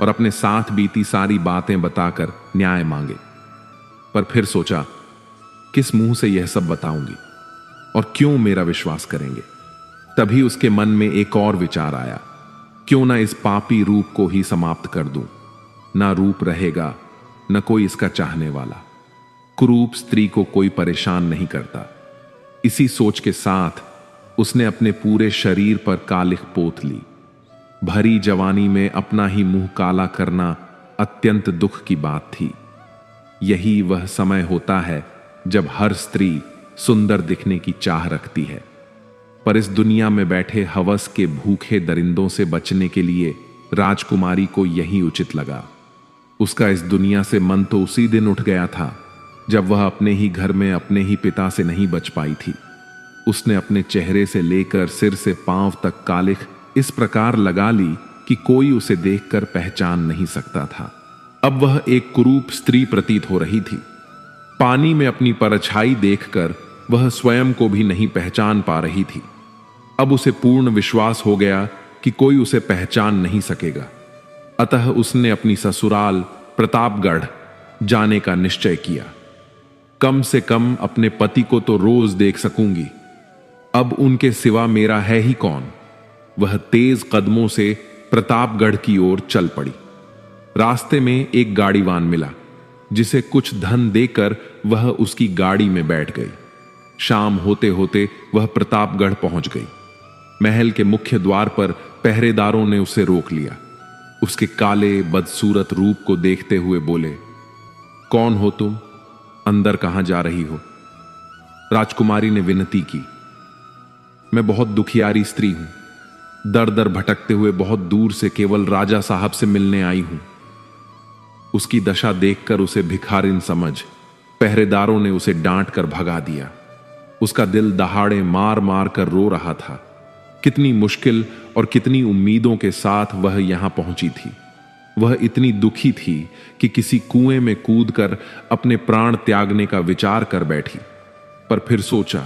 और अपने साथ बीती सारी बातें बताकर न्याय मांगे। पर फिर सोचा, किस मुंह से यह सब बताऊंगी और क्यों मेरा विश्वास करेंगे। तभी उसके मन में एक और विचार आया, क्यों ना इस पापी रूप को ही समाप्त कर दूं। ना रूप रहेगा, न कोई इसका चाहने वाला। कुरूप स्त्री को कोई परेशान नहीं करता। इसी सोच के साथ उसने अपने पूरे शरीर पर कालिख पोत ली। भरी जवानी में अपना ही मुंह काला करना अत्यंत दुख की बात थी। यही वह समय होता है जब हर स्त्री सुंदर दिखने की चाह रखती है, पर इस दुनिया में बैठे हवस के भूखे दरिंदों से बचने के लिए राजकुमारी को यही उचित लगा। उसका इस दुनिया से मन तो उसी दिन उठ गया था जब वह अपने ही घर में अपने ही पिता से नहीं बच पाई थी। उसने अपने चेहरे से लेकर सिर से पांव तक कालिख इस प्रकार लगा ली कि कोई उसे देखकर पहचान नहीं सकता था। अब वह एक कुरूप स्त्री प्रतीत हो रही थी। पानी में अपनी परछाई देखकर वह स्वयं को भी नहीं पहचान पा रही थी। अब उसे पूर्ण विश्वास हो गया कि कोई उसे पहचान नहीं सकेगा। अतः उसने अपनी ससुराल प्रतापगढ़ जाने का निश्चय किया। कम से कम अपने पति को तो रोज देख सकूंगी। अब उनके सिवा मेरा है ही कौन। वह तेज कदमों से प्रतापगढ़ की ओर चल पड़ी। रास्ते में एक गाड़ीवान मिला, जिसे कुछ धन देकर वह उसकी गाड़ी में बैठ गई। शाम होते होते वह प्रतापगढ़ पहुंच गई। महल के मुख्य द्वार पर पहरेदारों ने उसे रोक लिया। उसके काले बदसूरत रूप को देखते हुए बोले, कौन हो तुम? अंदर कहां जा रही हो? राजकुमारी ने विनती की, मैं बहुत दुखियारी स्त्री हूं। दर दर भटकते हुए बहुत दूर से केवल राजा साहब से मिलने आई हूं। उसकी दशा देखकर उसे भिखारिन समझ पहरेदारों ने उसे डांट कर भगा दिया। उसका दिल दहाड़े मार मार कर रो रहा था। कितनी मुश्किल और कितनी उम्मीदों के साथ वह यहां पहुंची थी। वह इतनी दुखी थी कि किसी कुएं में कूदकर अपने प्राण त्यागने का विचार कर बैठी, पर फिर सोचा,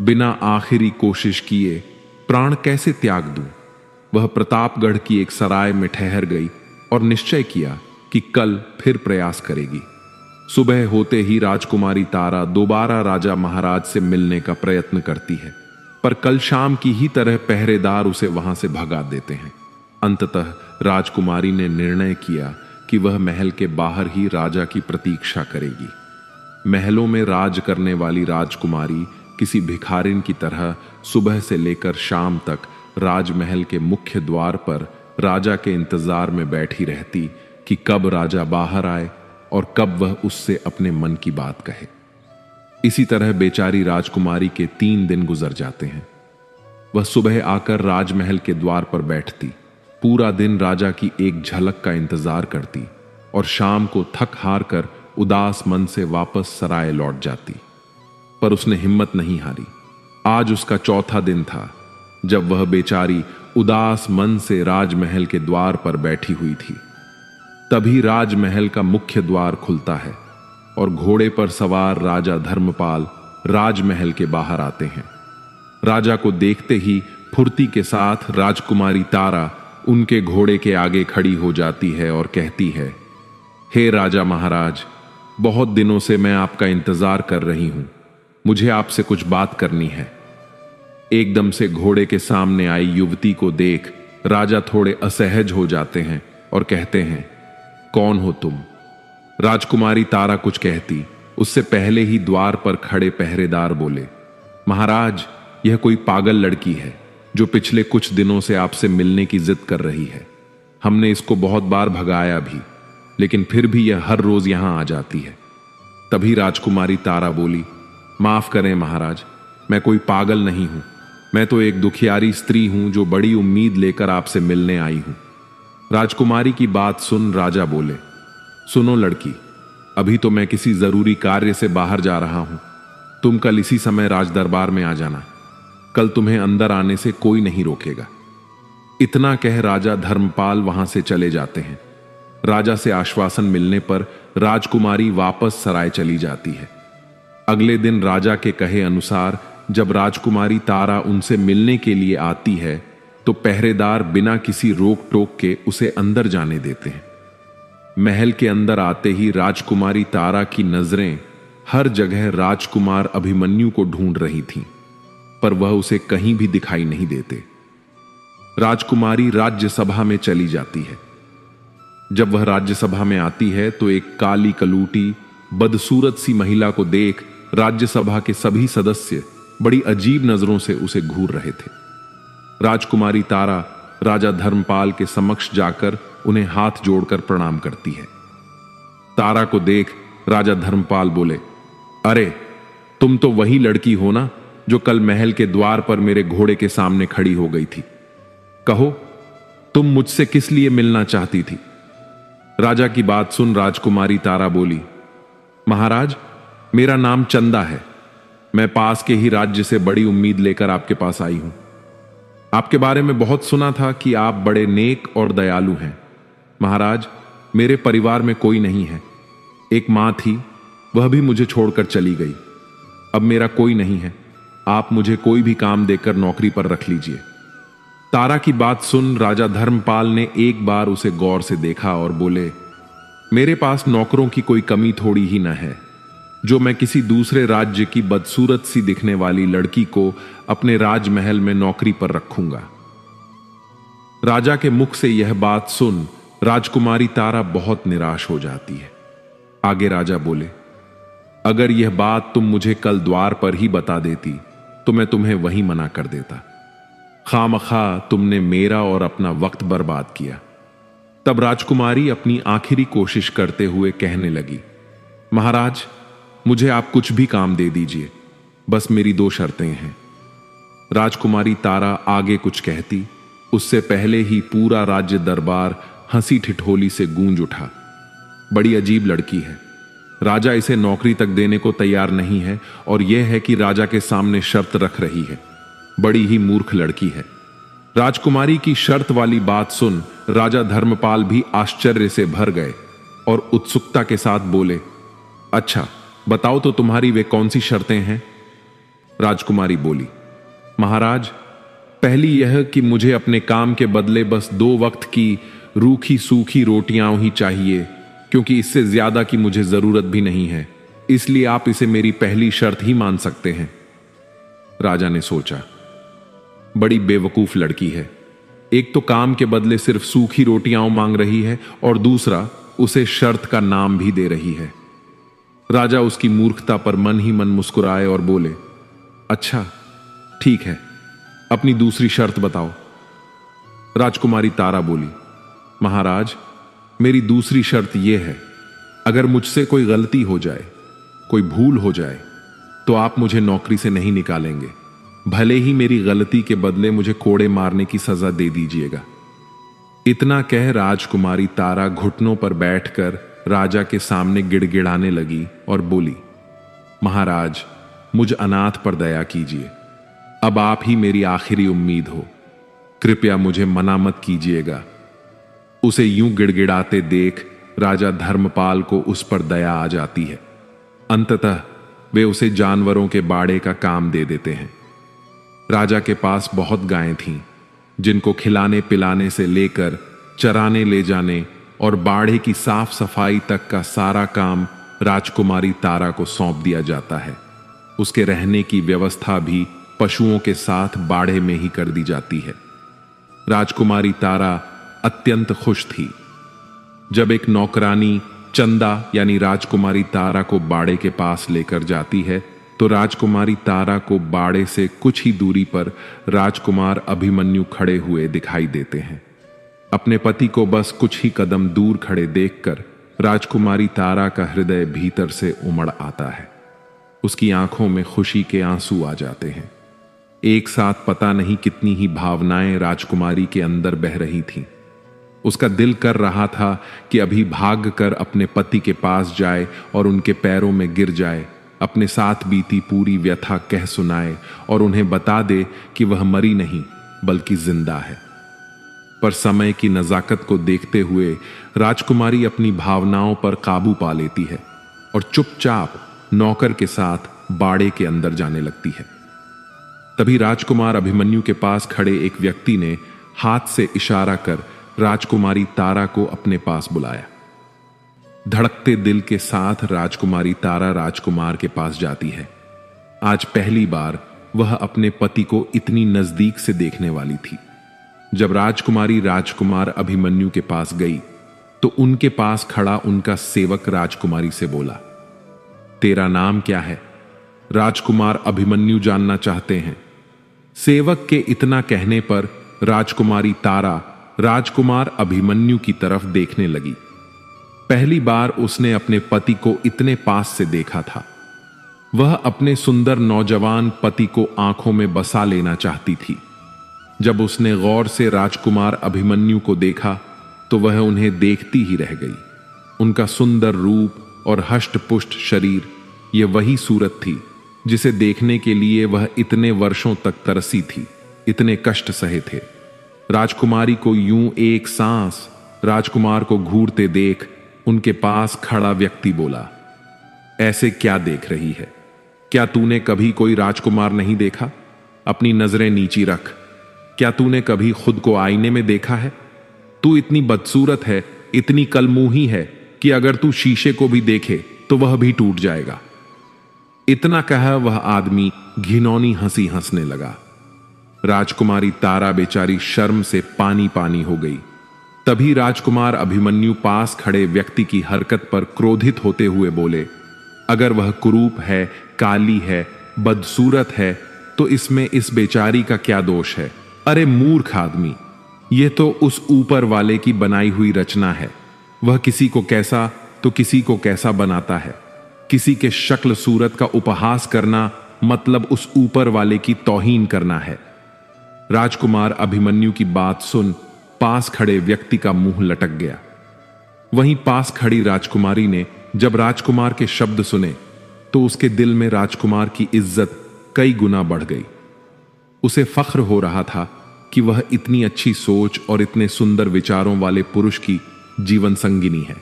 बिना आखिरी कोशिश किए प्राण कैसे त्याग दूं। वह प्रतापगढ़ की एक सराय में ठहर गई और निश्चय किया कि कल फिर प्रयास करेगी। सुबह होते ही राजकुमारी तारा दोबारा राजा महाराज से मिलने का प्रयत्न करती है, पर कल शाम की ही तरह पहरेदार उसे वहां से भगा देते हैं। अंततः राजकुमारी ने निर्णय किया कि वह महल के बाहर ही राजा की प्रतीक्षा करेगी। महलों में राज करने वाली राजकुमारी किसी भिखारिन की तरह सुबह से लेकर शाम तक राजमहल के मुख्य द्वार पर राजा के इंतजार में बैठी रहती कि कब राजा बाहर आए और कब वह उससे अपने मन की बात कहे। इसी तरह बेचारी राजकुमारी के 3 दिन गुजर जाते हैं। वह सुबह आकर राजमहल के द्वार पर बैठती, पूरा दिन राजा की एक झलक का इंतजार करती और शाम को थक हार कर उदास मन से वापस सराय लौट जाती। पर उसने हिम्मत नहीं हारी। आज उसका चौथा दिन था जब वह बेचारी उदास मन से राजमहल के द्वार पर बैठी हुई थी। तभी राजमहल का मुख्य द्वार खुलता है और घोड़े पर सवार राजा धर्मपाल राजमहल के बाहर आते हैं। राजा को देखते ही फुर्ती के साथ राजकुमारी तारा उनके घोड़े के आगे खड़ी हो जाती है और कहती है, हे राजा महाराज, बहुत दिनों से मैं आपका इंतजार कर रही हूं। मुझे आपसे कुछ बात करनी है। एकदम से घोड़े के सामने आई युवती को देख राजा थोड़े असहज हो जाते हैं और कहते हैं, कौन हो तुम? राजकुमारी तारा कुछ कहती, उससे पहले ही द्वार पर खड़े पहरेदार बोले, महाराज, यह कोई पागल लड़की है जो पिछले कुछ दिनों से आपसे मिलने की जिद कर रही है। हमने इसको बहुत बार भगाया भी, लेकिन फिर भी यह हर रोज यहां आ जाती है। तभी राजकुमारी तारा बोली, माफ करें महाराज, मैं कोई पागल नहीं हूं। मैं तो एक दुखियारी स्त्री हूं जो बड़ी उम्मीद लेकर आपसे मिलने आई हूं। राजकुमारी की बात सुन राजा बोले, सुनो लड़की, अभी तो मैं किसी जरूरी कार्य से बाहर जा रहा हूं। तुम कल इसी समय राज दरबार में आ जाना। कल तुम्हें अंदर आने से कोई नहीं रोकेगा। इतना कह राजा धर्मपाल वहां से चले जाते हैं। राजा से आश्वासन मिलने पर राजकुमारी वापस सराय चली जाती है। अगले दिन राजा के कहे अनुसार जब राजकुमारी तारा उनसे मिलने के लिए आती है तो पहरेदार बिना किसी रोक टोक के उसे अंदर जाने देते हैं। महल के अंदर आते ही राजकुमारी तारा की नजरें हर जगह राजकुमार अभिमन्यु को ढूंढ रही थीं, पर वह उसे कहीं भी दिखाई नहीं देते। राजकुमारी राज्यसभा में चली जाती है। जब वह राज्यसभा में आती है तो एक काली कलूटी बदसूरत सी महिला को देख राज्यसभा के सभी सदस्य बड़ी अजीब नजरों से उसे घूर रहे थे। राजकुमारी तारा राजा धर्मपाल के समक्ष जाकर उन्हें हाथ जोड़कर प्रणाम करती है। तारा को देख राजा धर्मपाल बोले, अरे तुम तो वही लड़की हो ना जो कल महल के द्वार पर मेरे घोड़े के सामने खड़ी हो गई थी। कहो, तुम मुझसे किस लिए मिलना चाहती थी? राजा की बात सुन राजकुमारी तारा बोली, महाराज, मेरा नाम चंदा है। मैं पास के ही राज्य से बड़ी उम्मीद लेकर आपके पास आई हूं। आपके बारे में बहुत सुना था कि आप बड़े नेक और दयालु हैं। महाराज, मेरे परिवार में कोई नहीं है। एक मां थी, वह भी मुझे छोड़कर चली गई। अब मेरा कोई नहीं है। आप मुझे कोई भी काम देकर नौकरी पर रख लीजिए। तारा की बात सुन राजा धर्मपाल ने एक बार उसे गौर से देखा और बोले, मेरे पास नौकरों की कोई कमी थोड़ी ही न है जो मैं किसी दूसरे राज्य की बदसूरत सी दिखने वाली लड़की को अपने राजमहल में नौकरी पर रखूंगा। राजा के मुख से यह बात सुन राजकुमारी तारा बहुत निराश हो जाती है। आगे राजा बोले, अगर यह बात तुम मुझे कल द्वार पर ही बता देती तो मैं तुम्हें वहीं मना कर देता। खामखा तुमने मेरा और अपना वक्त बर्बाद किया। तब राजकुमारी अपनी आखिरी कोशिश करते हुए कहने लगी, महाराज, मुझे आप कुछ भी काम दे दीजिए, बस मेरी 2 शर्तें हैं। राजकुमारी तारा आगे कुछ कहती, उससे पहले ही पूरा राज्य दरबार हंसी ठिठोली से गूंज उठा। बड़ी अजीब लड़की है। राजा इसे नौकरी तक देने को तैयार नहीं है और यह है कि राजा के सामने शर्त रख रही है। बड़ी ही मूर्ख लड़की है। राजकुमारी की शर्त वाली बात सुन राजा धर्मपाल भी आश्चर्य से भर गए और उत्सुकता के साथ बोले, अच्छा बताओ तो तुम्हारी वे कौन सी शर्तें हैं? राजकुमारी बोली, महाराज, पहली यह कि मुझे अपने काम के बदले बस 2 वक्त की रूखी सूखी रोटियां ही चाहिए, क्योंकि इससे ज्यादा की मुझे जरूरत भी नहीं है, इसलिए आप इसे मेरी पहली शर्त ही मान सकते हैं। राजा ने सोचा, बड़ी बेवकूफ लड़की है। एक तो काम के बदले सिर्फ सूखी रोटियां मांग रही है और दूसरा उसे शर्त का नाम भी दे रही है। राजा उसकी मूर्खता पर मन ही मन मुस्कुराए और बोले, अच्छा ठीक है, अपनी दूसरी शर्त बताओ। राजकुमारी तारा बोली, महाराज, मेरी दूसरी शर्त यह है, अगर मुझसे कोई गलती हो जाए, कोई भूल हो जाए, तो आप मुझे नौकरी से नहीं निकालेंगे, भले ही मेरी गलती के बदले मुझे कोड़े मारने की सजा दे दीजिएगा। इतना कह राजकुमारी तारा घुटनों पर बैठकर राजा के सामने गिड़गिड़ाने लगी और बोली, महाराज, मुझ अनाथ पर दया कीजिए, अब आप ही मेरी आखिरी उम्मीद हो, कृपया मुझे मना मत कीजिएगा। उसे यूं गिड़गिड़ाते देख राजा धर्मपाल को उस पर दया आ जाती है। अंततः वे उसे जानवरों के बाड़े का काम दे देते हैं। राजा के पास बहुत गायें थीं, जिनको खिलाने पिलाने से लेकर चराने ले जाने और बाड़े की साफ सफाई तक का सारा काम राजकुमारी तारा को सौंप दिया जाता है। उसके रहने की व्यवस्था भी पशुओं के साथ बाड़े में ही कर दी जाती है। राजकुमारी तारा अत्यंत खुश थी। जब एक नौकरानी चंदा यानी राजकुमारी तारा को बाड़े के पास लेकर जाती है, तो राजकुमारी तारा को बाड़े से कुछ ही दूरी पर राजकुमार अभिमन्यु खड़े हुए दिखाई देते हैं। अपने पति को बस कुछ ही कदम दूर खड़े देखकर राजकुमारी तारा का हृदय भीतर से उमड़ आता है। उसकी आंखों में खुशी के आंसू आ जाते हैं। एक साथ पता नहीं कितनी ही भावनाएं राजकुमारी के अंदर बह रही थीं। उसका दिल कर रहा था कि अभी भागकर अपने पति के पास जाए और उनके पैरों में गिर जाए, अपने साथ बीती पूरी व्यथा कह सुनाए और उन्हें बता दे कि वह मरी नहीं बल्कि जिंदा है। पर समय की नजाकत को देखते हुए राजकुमारी अपनी भावनाओं पर काबू पा लेती है और चुपचाप नौकर के साथ बाड़े के अंदर जाने लगती है। तभी राजकुमार अभिमन्यु के पास खड़े एक व्यक्ति ने हाथ से इशारा कर राजकुमारी तारा को अपने पास बुलाया। धड़कते दिल के साथ राजकुमारी तारा राजकुमार के पास जाती है। आज पहली बार वह अपने पति को इतनी नजदीक से देखने वाली थी। जब राजकुमारी राजकुमार अभिमन्यु के पास गई तो उनके पास खड़ा उनका सेवक राजकुमारी से बोला, तेरा नाम क्या है? राजकुमार अभिमन्यु जानना चाहते हैं। सेवक के इतना कहने पर राजकुमारी तारा राजकुमार अभिमन्यु की तरफ देखने लगी। पहली बार उसने अपने पति को इतने पास से देखा था। वह अपने सुंदर नौजवान पति को आंखों में बसा लेना चाहती थी। जब उसने गौर से राजकुमार अभिमन्यु को देखा तो वह उन्हें देखती ही रह गई। उनका सुंदर रूप और हष्ट-पुष्ट शरीर, ये वही सूरत थी जिसे देखने के लिए वह इतने वर्षों तक तरसी थी, इतने कष्ट सहे थे। राजकुमारी को यूं एक सांस राजकुमार को घूरते देख उनके पास खड़ा व्यक्ति बोला, ऐसे क्या देख रही है? क्या तूने कभी कोई राजकुमार नहीं देखा? अपनी नजरें नीची रख। क्या तूने कभी खुद को आईने में देखा है? तू इतनी बदसूरत है, इतनी कलमुही है कि अगर तू शीशे को भी देखे तो वह भी टूट जाएगा। इतना कहा वह आदमी घिनौनी हंसी हंसने लगा। राजकुमारी तारा बेचारी शर्म से पानी पानी हो गई। तभी राजकुमार अभिमन्यु पास खड़े व्यक्ति की हरकत पर क्रोधित होते हुए बोले, अगर वह कुरूप है, काली है, बदसूरत है, तो इसमें इस बेचारी का क्या दोष है? अरे मूर्ख आदमी, यह तो उस ऊपर वाले की बनाई हुई रचना है। वह किसी को कैसा तो किसी को कैसा बनाता है। किसी के शक्ल सूरत का उपहास करना मतलब उस ऊपर वाले की तौहीन करना है। राजकुमार अभिमन्यु की बात सुन पास खड़े व्यक्ति का मुंह लटक गया। वहीं पास खड़ी राजकुमारी ने जब राजकुमार के शब्द सुने तो उसके दिल में राजकुमार की इज्जत कई गुना बढ़ गई। उसे फख्र हो रहा था कि वह इतनी अच्छी सोच और इतने सुंदर विचारों वाले पुरुष की जीवन संगिनी है।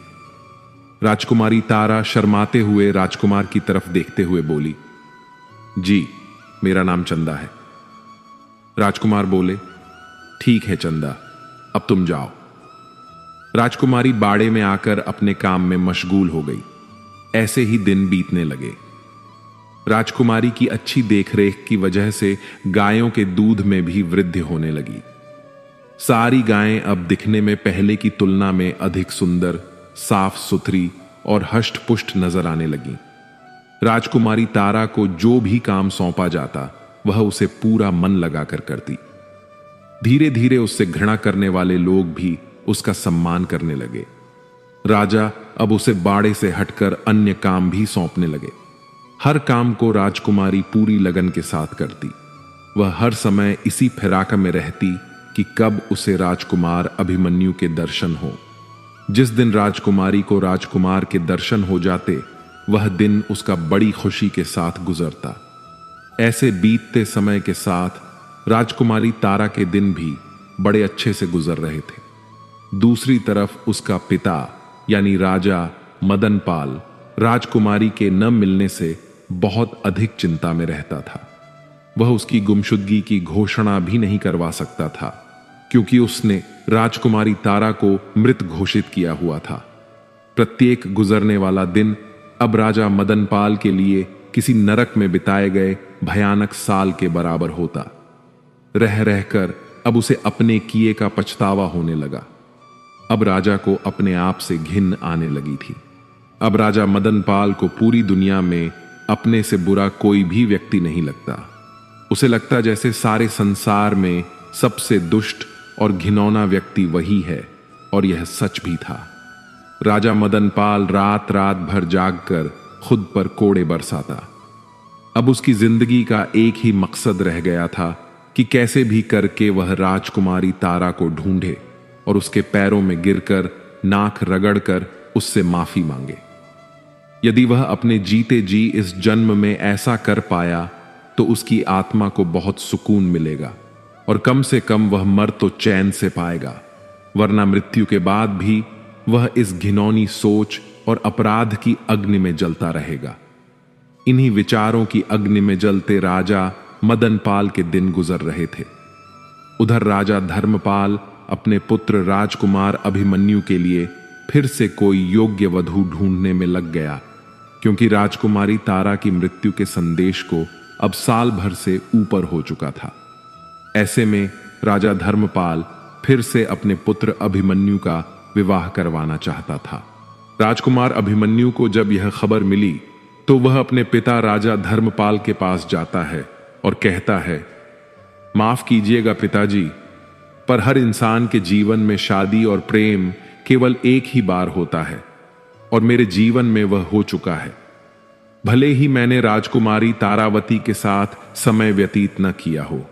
राजकुमारी तारा शर्माते हुए राजकुमार की तरफ देखते हुए बोली, जी, मेरा नाम चंदा है। राजकुमार बोले, ठीक है चंदा, अब तुम जाओ। राजकुमारी बाड़े में आकर अपने काम में मशगूल हो गई। ऐसे ही दिन बीतने लगे। राजकुमारी की अच्छी देखरेख की वजह से गायों के दूध में भी वृद्धि होने लगी। सारी गायें अब दिखने में पहले की तुलना में अधिक सुंदर, साफ सुथरी और हष्ट-पुष्ट नजर आने लगी। राजकुमारी तारा को जो भी काम सौंपा जाता वह उसे पूरा मन लगाकर करती। धीरे धीरे उससे घृणा करने वाले लोग भी उसका सम्मान करने लगे। राजा अब उसे बाड़े से हटकर अन्य काम भी सौंपने लगे। हर काम को राजकुमारी पूरी लगन के साथ करती। वह हर समय इसी फिराक में रहती कि कब उसे राजकुमार अभिमन्यु के दर्शन हो। जिस दिन राजकुमारी को राजकुमार के दर्शन हो जाते वह दिन उसका बड़ी खुशी के साथ गुजरता। ऐसे बीतते समय के साथ राजकुमारी तारा के दिन भी बड़े अच्छे से गुजर रहे थे। दूसरी तरफ उसका पिता यानी राजा मदनपाल राजकुमारी के न मिलने से बहुत अधिक चिंता में रहता था। वह उसकी गुमशुदगी की घोषणा भी नहीं करवा सकता था, क्योंकि उसने राजकुमारी तारा को मृत घोषित किया हुआ था। प्रत्येक गुजरने वाला दिन अब राजा मदनपाल के लिए किसी नरक में बिताए गए भयानक साल के बराबर होता। रह रहकर अब उसे अपने किए का पछतावा होने लगा। अब राजा को अपने आप से घिन आने लगी थी। अब राजा मदनपाल को पूरी दुनिया में अपने से बुरा कोई भी व्यक्ति नहीं लगता। उसे लगता जैसे सारे संसार में सबसे दुष्ट और घिनौना व्यक्ति वही है, और यह सच भी था। राजा मदनपाल रात रात भर जागकर खुद पर कोड़े बरसाता। अब उसकी जिंदगी का एक ही मकसद रह गया था कि कैसे भी करके वह राजकुमारी तारा को ढूंढे और उसके पैरों में गिरकर नाक रगड़कर उससे माफी मांगे। यदि वह अपने जीते जी इस जन्म में ऐसा कर पाया तो उसकी आत्मा को बहुत सुकून मिलेगा, और कम से कम वह मर तो चैन से पाएगा, वरना मृत्यु के बाद भी वह इस घिनौनी सोच और अपराध की अग्नि में जलता रहेगा। इन्हीं विचारों की अग्नि में जलते राजा मदनपाल के दिन गुजर रहे थे। उधर राजा धर्मपाल अपने पुत्र राजकुमार अभिमन्यु के लिए फिर से कोई योग्य वधू ढूंढने में लग गया, क्योंकि राजकुमारी तारा की मृत्यु के संदेश को अब साल भर से ऊपर हो चुका था। ऐसे में राजा धर्मपाल फिर से अपने पुत्र अभिमन्यु का विवाह करवाना चाहता था। राजकुमार अभिमन्यु को जब यह खबर मिली तो वह अपने पिता राजा धर्मपाल के पास जाता है और कहता है, माफ कीजिएगा पिताजी, पर हर इंसान के जीवन में शादी और प्रेम केवल एक ही बार होता है, और मेरे जीवन में वह हो चुका है। भले ही मैंने राजकुमारी तारावती के साथ समय व्यतीत न किया हो,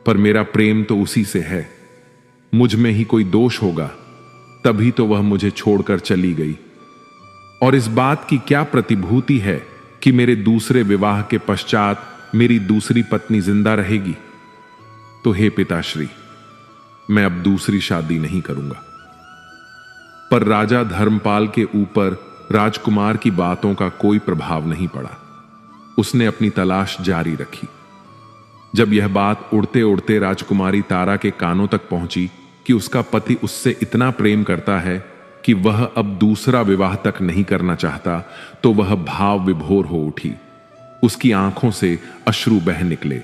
पर मेरा प्रेम तो उसी से है। मुझ में ही कोई दोष होगा, तभी तो वह मुझे छोड़कर चली गई। और इस बात की क्या प्रतिभूति है कि मेरे दूसरे विवाह के पश्चात मेरी दूसरी पत्नी जिंदा रहेगी? तो हे पिताश्री, मैं अब दूसरी शादी नहीं करूंगा। पर राजा धर्मपाल के ऊपर राजकुमार की बातों का कोई प्रभाव नहीं पड़ा। उसने अपनी तलाश जारी रखी। जब यह बात उड़ते उड़ते राजकुमारी तारा के कानों तक पहुंची कि उसका पति उससे इतना प्रेम करता है कि वह अब दूसरा विवाह तक नहीं करना चाहता, तो वह भाव विभोर हो उठी। उसकी आंखों से अश्रु बह निकले।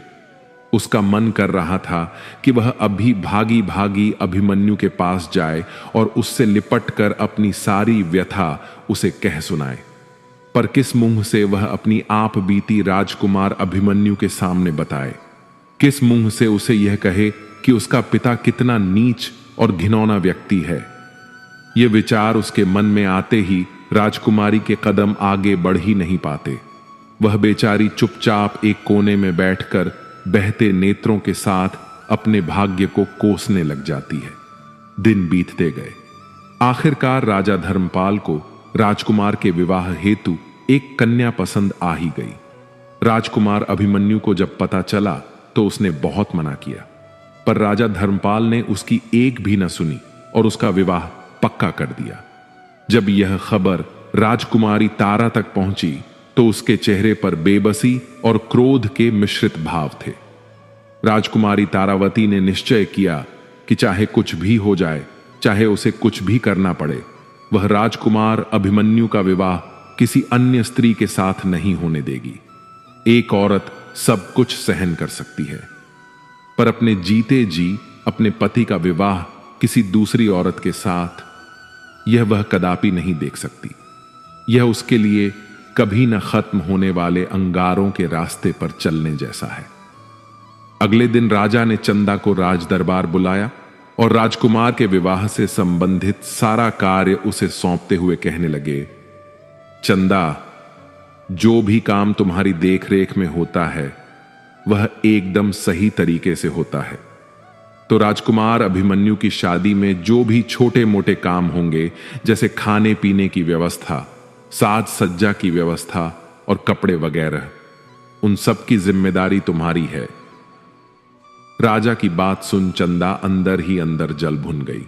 उसका मन कर रहा था कि वह अभी भागी भागी अभिमन्यु के पास जाए और उससे लिपट कर अपनी सारी व्यथा उसे कह सुनाए। पर किस मुंह से वह अपनी आप बीती राजकुमार अभिमन्यु के सामने बताए? किस मुंह से उसे यह कहे कि उसका पिता कितना नीच और घिनौना व्यक्ति है? ये विचार उसके मन में आते ही राजकुमारी के कदम आगे बढ़ ही नहीं पाते। वह बेचारी चुपचाप एक कोने में बैठकर बहते नेत्रों के साथ अपने भाग्य को कोसने लग जाती है। दिन बीतते गए। आखिरकार राजा धर्मपाल को राजकुमार के विवाह हेतु एक कन्या पसंद आ ही गई। राजकुमार अभिमन्यु को जब पता चला तो उसने बहुत मना किया, पर राजा धर्मपाल ने उसकी एक भी न सुनी और उसका विवाह पक्का कर दिया। जब यह खबर राजकुमारी तारा तक पहुंची तो उसके चेहरे पर बेबसी और क्रोध के मिश्रित भाव थे। राजकुमारी तारावती ने निश्चय किया कि चाहे कुछ भी हो जाए, चाहे उसे कुछ भी करना पड़े, वह राजकुमार अभिमन्यु का विवाह किसी अन्य स्त्री के साथ नहीं होने देगी। एक औरत सब कुछ सहन कर सकती है, पर अपने जीते जी अपने पति का विवाह किसी दूसरी औरत के साथ, यह वह कदापि नहीं देख सकती। यह उसके लिए कभी न खत्म होने वाले अंगारों के रास्ते पर चलने जैसा है। अगले दिन राजा ने चंदा को राज दरबार बुलाया और राजकुमार के विवाह से संबंधित सारा कार्य उसे सौंपते हुए कहने लगे, चंदा, जो भी काम तुम्हारी देखरेख में होता है वह एकदम सही तरीके से होता है। तो राजकुमार अभिमन्यु की शादी में जो भी छोटे मोटे काम होंगे, जैसे खाने पीने की व्यवस्था, साज सज्जा की व्यवस्था और कपड़े वगैरह, उन सब की जिम्मेदारी तुम्हारी है। राजा की बात सुन चंदा अंदर ही अंदर जल भुन गई।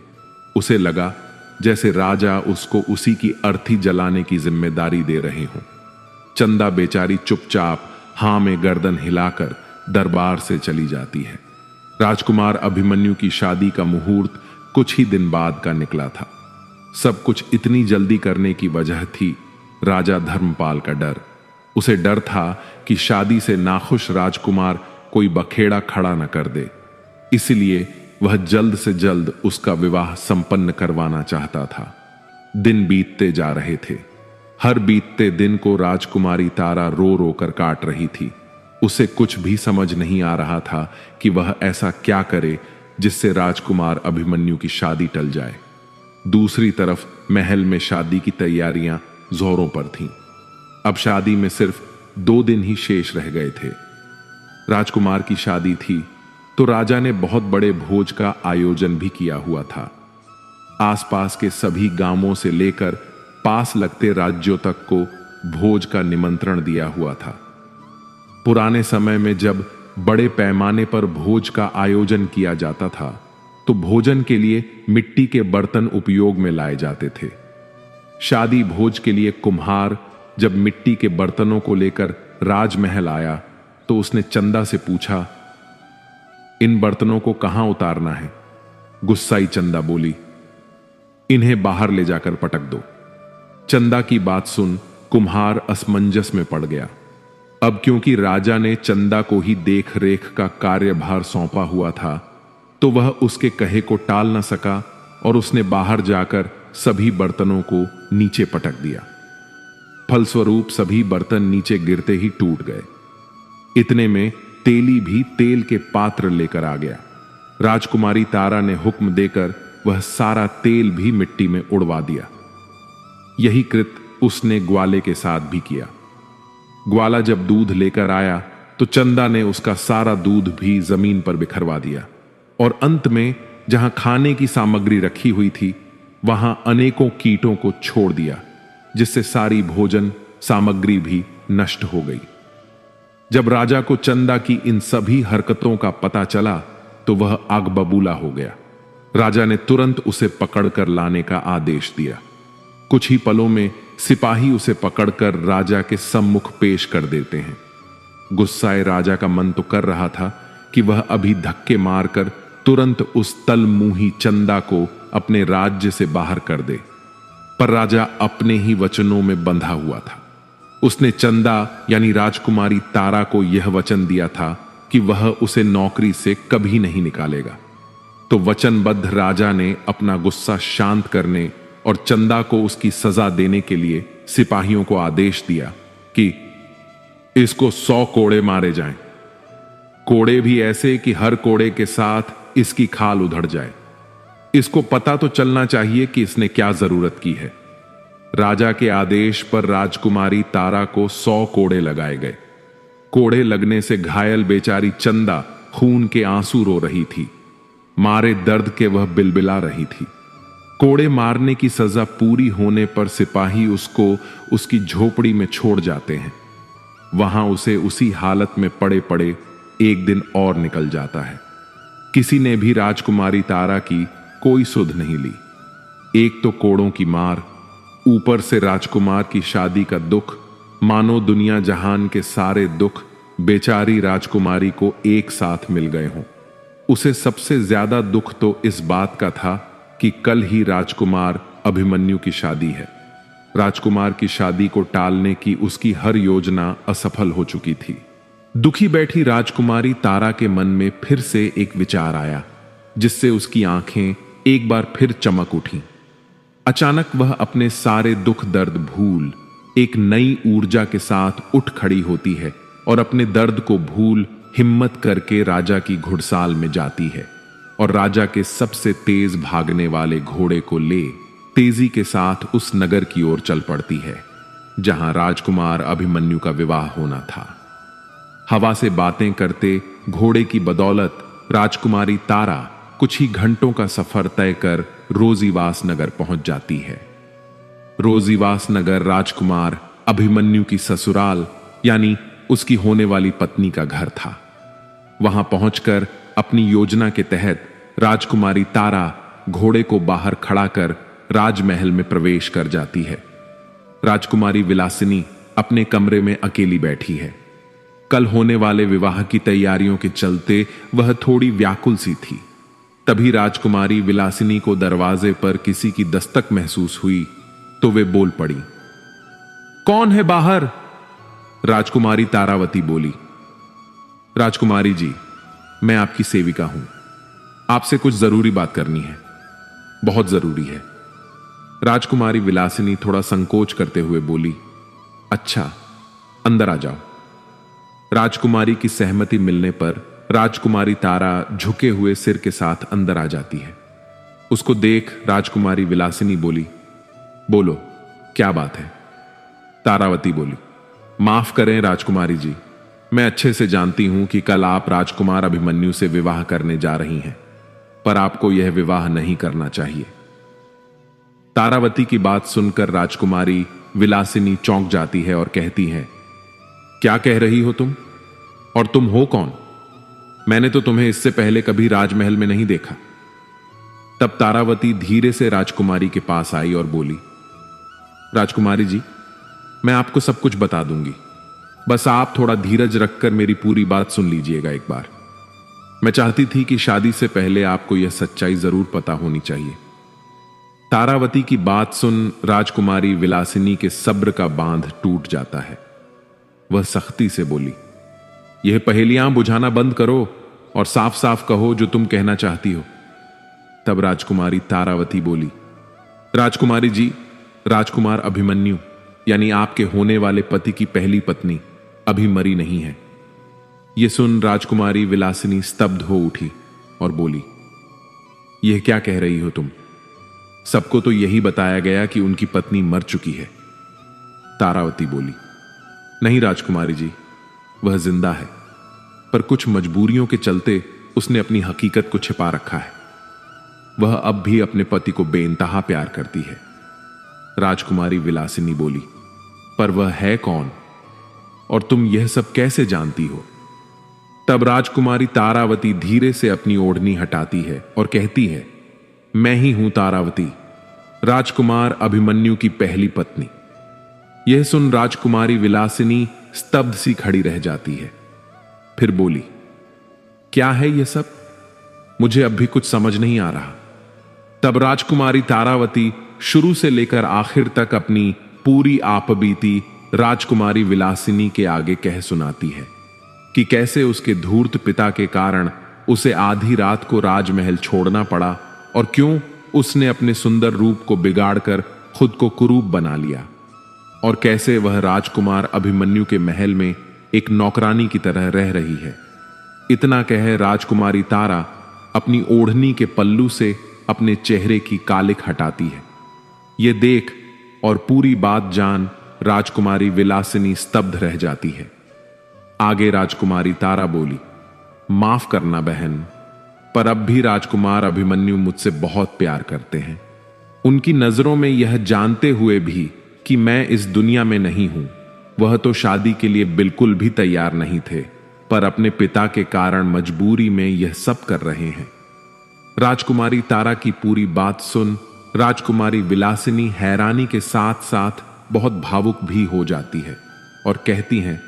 उसे लगा जैसे राजा उसको उसी की अर्थी जलाने की जिम्मेदारी दे रहे हों। चंदा बेचारी चुपचाप हां में गर्दन हिलाकर दरबार से चली जाती है। राजकुमार अभिमन्यु की शादी का मुहूर्त कुछ ही दिन बाद का निकला था। सब कुछ इतनी जल्दी करने की वजह थी राजा धर्मपाल का डर। उसे डर था कि शादी से नाखुश राजकुमार कोई बखेड़ा खड़ा न कर दे, इसलिए वह जल्द से जल्द उसका विवाह संपन्न करवाना चाहता था। दिन बीतते जा रहे थे। हर बीतते दिन को राजकुमारी तारा रो रो कर काट रही थी। उसे कुछ भी समझ नहीं आ रहा था कि वह ऐसा क्या करे जिससे राजकुमार अभिमन्यु की शादी टल जाए। दूसरी तरफ महल में शादी की तैयारियां जोरों पर थीं। अब शादी में सिर्फ 2 दिन ही शेष रह गए थे। राजकुमार की शादी थी तो राजा ने बहुत बड़े भोज का आयोजन भी किया हुआ था। आसपास के सभी गांवों से लेकर पास लगते राज्यों तक को भोज का निमंत्रण दिया हुआ था। पुराने समय में जब बड़े पैमाने पर भोज का आयोजन किया जाता था तो भोजन के लिए मिट्टी के बर्तन उपयोग में लाए जाते थे। शादी भोज के लिए कुम्हार जब मिट्टी के बर्तनों को लेकर राजमहल आया तो उसने चंदा से पूछा, इन बर्तनों को कहां उतारना है? गुस्साई चंदा बोली, इन्हें बाहर ले जाकर पटक दो। चंदा की बात सुन कुम्हार असमंजस में पड़ गया। अब क्योंकि राजा ने चंदा को ही देख रेख का कार्यभार सौंपा हुआ था तो वह उसके कहे को टाल न सका और उसने बाहर जाकर सभी बर्तनों को नीचे पटक दिया। फलस्वरूप सभी बर्तन नीचे गिरते ही टूट गए। इतने में तेली भी तेल के पात्र लेकर आ गया। राजकुमारी तारा ने हुक्म देकर वह सारा तेल भी मिट्टी में उड़वा दिया। यही कृत उसने ग्वाले के साथ भी किया। ग्वाला जब दूध लेकर आया तो चंदा ने उसका सारा दूध भी जमीन पर बिखरवा दिया और अंत में जहां खाने की सामग्री रखी हुई थी वहां अनेकों कीटों को छोड़ दिया, जिससे सारी भोजन सामग्री भी नष्ट हो गई। जब राजा को चंदा की इन सभी हरकतों का पता चला तो वह आग बबूला हो गया। राजा ने तुरंत उसे पकड़कर लाने का आदेश दिया। कुछ ही पलों में सिपाही उसे पकड़कर राजा के सम्मुख पेश कर देते हैं। गुस्साए राजा का मन तो कर रहा था कि वह अभी धक्के मारकर तुरंत उस तलमुही चंदा को अपने राज्य से बाहर कर दे, पर राजा अपने ही वचनों में बंधा हुआ था। उसने चंदा यानी राजकुमारी तारा को यह वचन दिया था कि वह उसे नौकरी से कभी नहीं निकालेगा। तो वचनबद्ध राजा ने अपना गुस्सा शांत करने और चंदा को उसकी सजा देने के लिए सिपाहियों को आदेश दिया कि इसको 100 कोड़े मारे जाएं। कोड़े भी ऐसे कि हर कोड़े के साथ इसकी खाल उधड़ जाए। इसको पता तो चलना चाहिए कि इसने क्या जरूरत की है। राजा के आदेश पर राजकुमारी तारा को 100 कोड़े लगाए गए। कोड़े लगने से घायल बेचारी चंदा खून के आंसू रो रही थी। मारे दर्द के वह बिलबिला रही थी। कोड़े मारने की सजा पूरी होने पर सिपाही उसको उसकी झोपड़ी में छोड़ जाते हैं। वहां उसे उसी हालत में पड़े पड़े एक दिन और निकल जाता है। किसी ने भी राजकुमारी तारा की कोई सुध नहीं ली। एक तो कोड़ों की मार, ऊपर से राजकुमार की शादी का दुख, मानो दुनिया जहान के सारे दुख बेचारी राजकुमारी को एक साथ मिल गए हों। उसे सबसे ज्यादा दुख तो इस बात का था कि कल ही राजकुमार अभिमन्यु की शादी है। राजकुमार की शादी को टालने की उसकी हर योजना असफल हो चुकी थी। दुखी बैठी राजकुमारी तारा के मन में फिर से एक विचार आया, जिससे उसकी आंखें एक बार फिर चमक उठीं। अचानक वह अपने सारे दुख दर्द भूल एक नई ऊर्जा के साथ उठ खड़ी होती है और अपने दर्द को भूल हिम्मत करके राजा की घुड़साल में जाती है और राजा के सबसे तेज भागने वाले घोड़े को ले तेजी के साथ उस नगर की ओर चल पड़ती है जहां राजकुमार अभिमन्यु का विवाह होना था। हवा से बातें करते घोड़े की बदौलत राजकुमारी तारा कुछ ही घंटों का सफर तय कर रोजीवास नगर पहुंच जाती है। रोजीवास नगर राजकुमार अभिमन्यु की ससुराल यानी उसकी होने वाली पत्नी का घर था। वहां पहुंचकर अपनी योजना के तहत राजकुमारी तारा घोड़े को बाहर खड़ा कर राजमहल में प्रवेश कर जाती है। राजकुमारी विलासिनी अपने कमरे में अकेली बैठी है। कल होने वाले विवाह की तैयारियों के चलते वह थोड़ी व्याकुल सी थी। तभी राजकुमारी विलासिनी को दरवाजे पर किसी की दस्तक महसूस हुई तो वे बोल पड़ी। कौन है बाहर? राजकुमारी तारावती बोली। राजकुमारी जी, मैं आपकी सेविका हूं। आपसे कुछ जरूरी बात करनी है, बहुत जरूरी है। राजकुमारी विलासिनी थोड़ा संकोच करते हुए बोली। अच्छा, अंदर आ जाओ। राजकुमारी की सहमति मिलने पर राजकुमारी तारा झुके हुए सिर के साथ अंदर आ जाती है। उसको देख राजकुमारी विलासिनी बोली, बोलो क्या बात है? तारावती बोली, माफ करें राजकुमारी जी, मैं अच्छे से जानती हूं कि कल आप राजकुमार अभिमन्यु से विवाह करने जा रही हैं, पर आपको यह विवाह नहीं करना चाहिए। तारावती की बात सुनकर राजकुमारी विलासिनी चौंक जाती है और कहती है, क्या कह रही हो तुम? और तुम हो कौन? मैंने तो तुम्हें इससे पहले कभी राजमहल में नहीं देखा। तब तारावती धीरे से राजकुमारी के पास आई और बोली, राजकुमारी जी, मैं आपको सब कुछ बता दूंगी, बस आप थोड़ा धीरज रखकर मेरी पूरी बात सुन लीजिएगा एक बार। मैं चाहती थी कि शादी से पहले आपको यह सच्चाई जरूर पता होनी चाहिए। तारावती की बात सुन राजकुमारी विलासिनी के सब्र का बांध टूट जाता है। वह सख्ती से बोली, यह पहेलियां बुझाना बंद करो और साफ साफ कहो जो तुम कहना चाहती हो। तब राजकुमारी तारावती बोली, राजकुमारी जी, राजकुमार अभिमन्यु यानी आपके होने वाले पति की पहली पत्नी अभी मरी नहीं है। यह सुन राजकुमारी विलासिनी स्तब्ध हो उठी और बोली, यह क्या कह रही हो तुम? सबको तो यही बताया गया कि उनकी पत्नी मर चुकी है। तारावती बोली, नहीं राजकुमारी जी, वह जिंदा है, पर कुछ मजबूरियों के चलते उसने अपनी हकीकत को छिपा रखा है। वह अब भी अपने पति को बेइंतहा प्यार करती है। राजकुमारी विलासिनी बोली, पर वह है कौन और तुम यह सब कैसे जानती हो? तब राजकुमारी तारावती धीरे से अपनी ओढ़नी हटाती है और कहती है, मैं ही हूं तारावती, राजकुमार अभिमन्यु की पहली पत्नी। यह सुन राजकुमारी विलासिनी स्तब्ध सी खड़ी रह जाती है। फिर बोली, क्या है यह सब? मुझे अब भी कुछ समझ नहीं आ रहा। तब राजकुमारी तारावती शुरू से लेकर आखिर तक अपनी पूरी आपबीती राजकुमारी विलासिनी के आगे कह सुनाती है कि कैसे उसके धूर्त पिता के कारण उसे आधी रात को राजमहल छोड़ना पड़ा और क्यों उसने अपने सुंदर रूप को बिगाड़कर खुद को कुरूप बना लिया, और कैसे वह राजकुमार अभिमन्यु के महल में एक नौकरानी की तरह रह रही है। इतना कह राजकुमारी तारा अपनी ओढ़नी के पल्लू से अपने चेहरे की कालिक हटाती है। ये देख और पूरी बात जान राजकुमारी विलासिनी स्तब्ध रह जाती है। आगे राजकुमारी तारा बोली, माफ करना बहन, पर अब भी राजकुमार अभिमन्यु मुझसे बहुत प्यार करते हैं। उनकी नजरों में यह जानते हुए भी कि मैं इस दुनिया में नहीं हूं, वह तो शादी के लिए बिल्कुल भी तैयार नहीं थे, पर अपने पिता के कारण मजबूरी में यह सब कर रहे हैं। राजकुमारी तारा की पूरी बात सुन राजकुमारी विलासिनी हैरानी के साथ साथ बहुत भावुक भी हो जाती है और कहती हैं,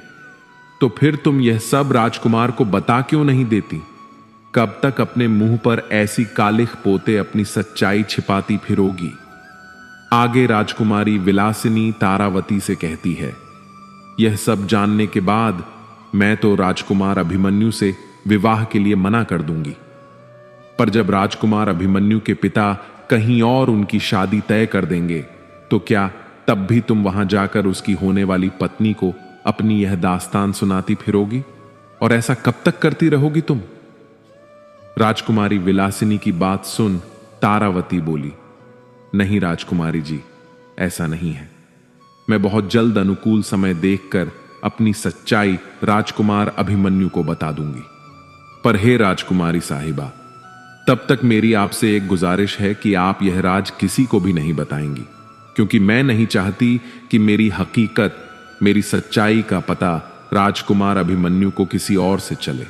तो फिर तुम यह सब राजकुमार को बता क्यों नहीं देती? कब तक अपने मुंह पर ऐसी कालिख पोते अपनी सच्चाई छिपाती फिरोगी? आगे राजकुमारी विलासिनी तारावती से कहती है, यह सब जानने के बाद मैं तो राजकुमार अभिमन्यु से विवाह के लिए मना कर दूंगी, पर जब राजकुमार अभिमन्यु के पिता कहीं और उनकी शादी तय कर देंगे तो क्या तब भी तुम वहां जाकर उसकी होने वाली पत्नी को अपनी यह दास्तान सुनाती फिरोगी? और ऐसा कब तक करती रहोगी तुम? राजकुमारी विलासिनी की बात सुन तारावती बोली, नहीं राजकुमारी जी, ऐसा नहीं है। मैं बहुत जल्द अनुकूल समय देखकर अपनी सच्चाई राजकुमार अभिमन्यु को बता दूंगी। पर हे राजकुमारी साहिबा, तब तक मेरी आपसे एक गुजारिश है कि आप यह राज किसी को भी नहीं बताएंगी, क्योंकि मैं नहीं चाहती कि मेरी हकीकत, मेरी सच्चाई का पता राजकुमार अभिमन्यु को किसी और से चले।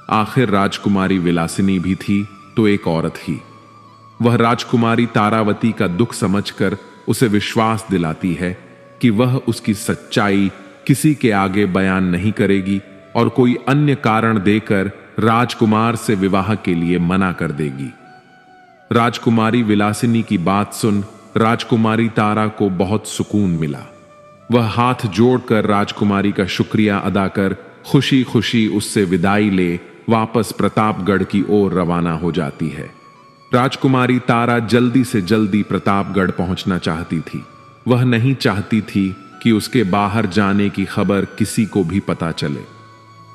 आखिर राजकुमारी विलासिनी भी थी तो एक औरत ही। वह राजकुमारी तारावती का दुख समझकर उसे विश्वास दिलाती है कि वह उसकी सच्चाई किसी के आगे बयान नहीं करेगी और कोई अन्य कारण देकर राजकुमार से विवाह के लिए मना कर देगी। राजकुमारी विलासिनी की बात सुन राजकुमारी तारा को बहुत सुकून मिला। वह हाथ जोड़कर राजकुमारी का शुक्रिया अदा कर खुशी खुशी उससे विदाई ले वापस प्रतापगढ़ की ओर रवाना हो जाती है। राजकुमारी तारा जल्दी से जल्दी प्रतापगढ़ पहुंचना चाहती थी। वह नहीं चाहती थी कि उसके बाहर जाने की खबर किसी को भी पता चले।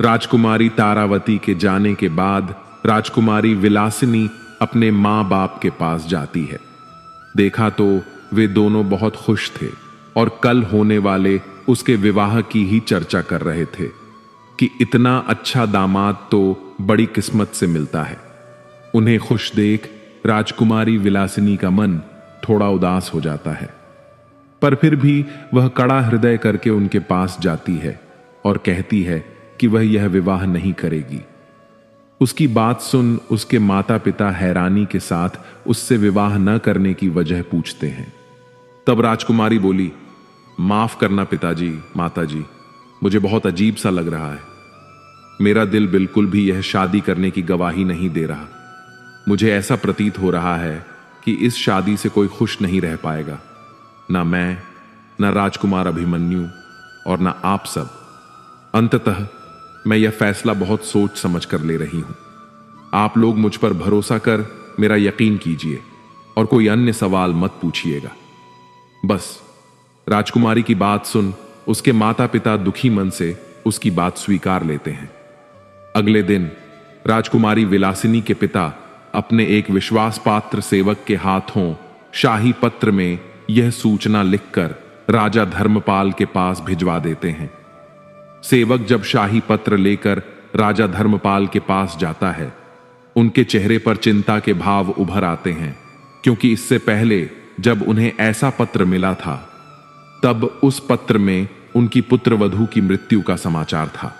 राजकुमारी तारावती के जाने के बाद राजकुमारी विलासिनी अपने मां बाप के पास जाती है। देखा तो वे दोनों बहुत खुश थे और कल होने वाले उसके विवाह की ही चर्चा कर रहे थे कि इतना अच्छा दामाद तो बड़ी किस्मत से मिलता है। उन्हें खुश देख राजकुमारी विलासिनी का मन थोड़ा उदास हो जाता है, पर फिर भी वह कड़ा हृदय करके उनके पास जाती है और कहती है कि वह यह विवाह नहीं करेगी। उसकी बात सुन उसके माता पिता हैरानी के साथ उससे विवाह न करने की वजह पूछते हैं। तब राजकुमारी बोली, माफ करना पिताजी, माताजी, मुझे बहुत अजीब सा लग रहा है। मेरा दिल बिल्कुल भी यह शादी करने की गवाही नहीं दे रहा। मुझे ऐसा प्रतीत हो रहा है कि इस शादी से कोई खुश नहीं रह पाएगा, ना मैं, ना राजकुमार अभिमन्यु और ना आप सब। अंततः मैं यह फैसला बहुत सोच समझ कर ले रही हूं। आप लोग मुझ पर भरोसा कर मेरा यकीन कीजिए और कोई अन्य सवाल मत पूछिएगा। बस। राजकुमारी की बात सुन उसके माता पिता दुखी मन से उसकी बात स्वीकार लेते हैं। अगले दिन राजकुमारी विलासिनी के पिता अपने एक विश्वास पात्र सेवक के हाथों शाही पत्र में यह सूचना लिखकर राजा धर्मपाल के पास भिजवा देते हैं। सेवक जब शाही पत्र लेकर राजा धर्मपाल के पास जाता है, उनके चेहरे पर चिंता के भाव उभर आते हैं, क्योंकि इससे पहले जब उन्हें ऐसा पत्र मिला था तब उस पत्र में उनकी पुत्रवधू की मृत्यु का समाचार था।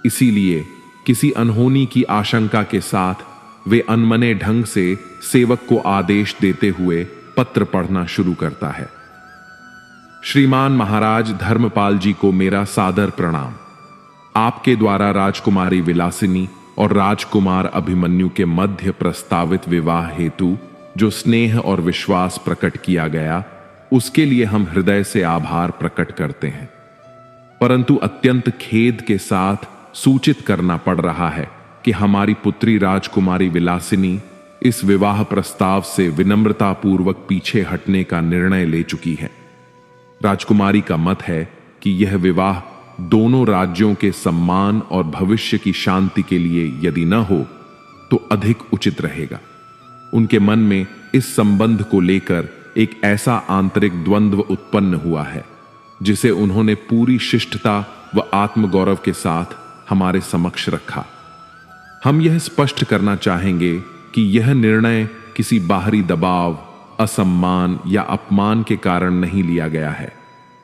इसीलिए किसी अनहोनी की आशंका के साथ वे अनमने ढंग से सेवक को आदेश देते हुए पत्र पढ़ना शुरू करता है। श्रीमान महाराज धर्मपाल जी को मेरा सादर प्रणाम। आपके द्वारा राजकुमारी विलासिनी और राजकुमार अभिमन्यु के मध्य प्रस्तावित विवाह हेतु जो स्नेह और विश्वास प्रकट किया गया, उसके लिए हम हृदय से आभार प्रकट करते हैं। परंतु अत्यंत खेद के साथ सूचित करना पड़ रहा है कि हमारी पुत्री राजकुमारी विलासिनी इस विवाह प्रस्ताव से विनम्रतापूर्वक पीछे हटने का निर्णय ले चुकी है। राजकुमारी का मत है कि यह विवाह दोनों राज्यों के सम्मान और भविष्य की शांति के लिए यदि न हो तो अधिक उचित रहेगा। उनके मन में इस संबंध को लेकर एक ऐसा आंतरिक द्वंद्व उत्पन्न हुआ है जिसे उन्होंने पूरी शिष्टता व आत्मगौरव के साथ हमारे समक्ष रखा। हम यह स्पष्ट करना चाहेंगे कि यह निर्णय किसी बाहरी दबाव असम्मान या अपमान के कारण नहीं लिया गया है,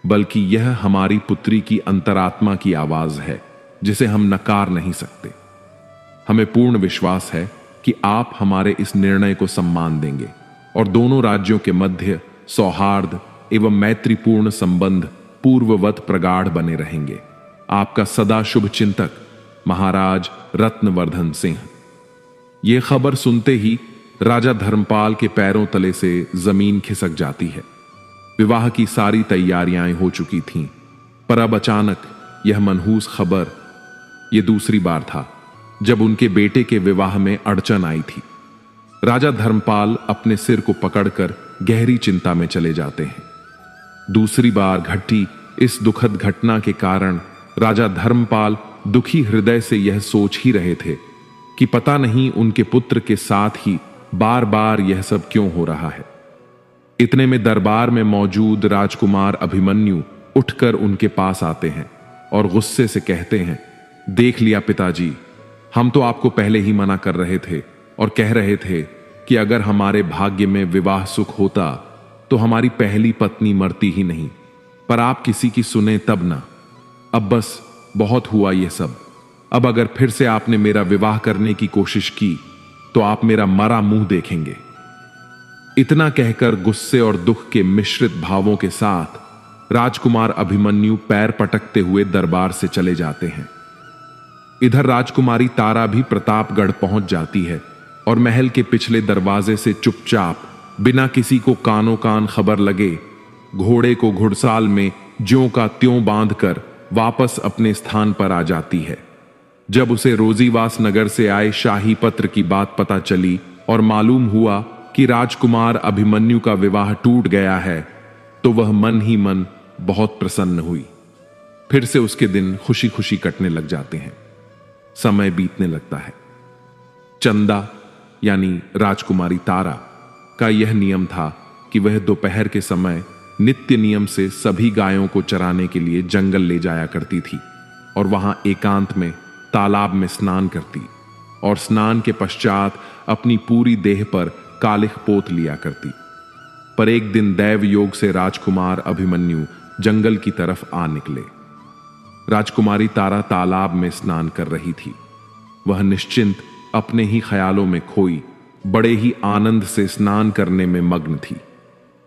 बल्कि यह हमारी पुत्री की अंतरात्मा की आवाज है जिसे हम नकार नहीं सकते। हमें पूर्ण विश्वास है कि आप हमारे इस निर्णय को सम्मान देंगे और दोनों राज्यों के मध्य सौहार्द एवं मैत्रीपूर्ण संबंध पूर्ववत प्रगाढ़ बने रहेंगे। आपका सदा शुभ चिंतक महाराज रत्नवर्धन सिंह। यह खबर सुनते ही राजा धर्मपाल के पैरों तले से जमीन खिसक जाती है। विवाह की सारी तैयारियां हो चुकी थीं, पर अब अचानक यह मनहूस खबर। यह दूसरी बार था जब उनके बेटे के विवाह में अड़चन आई थी। राजा धर्मपाल अपने सिर को पकड़कर गहरी चिंता में चले जाते हैं। दूसरी बार घटी इस दुखद घटना के कारण राजा धर्मपाल दुखी हृदय से यह सोच ही रहे थे कि पता नहीं उनके पुत्र के साथ ही बार बार यह सब क्यों हो रहा है। इतने में दरबार में मौजूद राजकुमार अभिमन्यु उठकर उनके पास आते हैं और गुस्से से कहते हैं, देख लिया पिताजी, हम तो आपको पहले ही मना कर रहे थे और कह रहे थे कि अगर हमारे भाग्य में विवाह सुख होता तो हमारी पहली पत्नी मरती ही नहीं, पर आप किसी की सुने तब ना। अब बस बहुत हुआ यह सब। अब अगर फिर से आपने मेरा विवाह करने की कोशिश की तो आप मेरा मरा मुंह देखेंगे। इतना कहकर गुस्से और दुख के मिश्रित भावों के साथ राजकुमार अभिमन्यु पैर पटकते हुए दरबार से चले जाते हैं। इधर राजकुमारी तारा भी प्रतापगढ़ पहुंच जाती है और महल के पिछले दरवाजे से चुपचाप बिना किसी को कानों कान खबर लगे घोड़े को घुड़साल में ज्यों का त्यों बांधकर वापस अपने स्थान पर आ जाती है। जब उसे रोजीवास नगर से आए शाही पत्र की बात पता चली और मालूम हुआ कि राजकुमार अभिमन्यु का विवाह टूट गया है, तो वह मन ही मन बहुत प्रसन्न हुई। फिर से उसके दिन खुशी खुशी कटने लग जाते हैं। समय बीतने लगता है। चंदा यानी राजकुमारी तारा का यह नियम था कि वह दोपहर के समय नित्य नियम से सभी गायों को चराने के लिए जंगल ले जाया करती थी और वहां एकांत में तालाब में स्नान करती और स्नान के पश्चात अपनी पूरी देह पर कालिख पोत लिया करती। पर एक दिन दैव योग से राजकुमार अभिमन्यु जंगल की तरफ आ निकले। राजकुमारी तारा तालाब में स्नान कर रही थी। वह निश्चिंत अपने ही ख्यालों में खोई बड़े ही आनंद से स्नान करने में मग्न थी।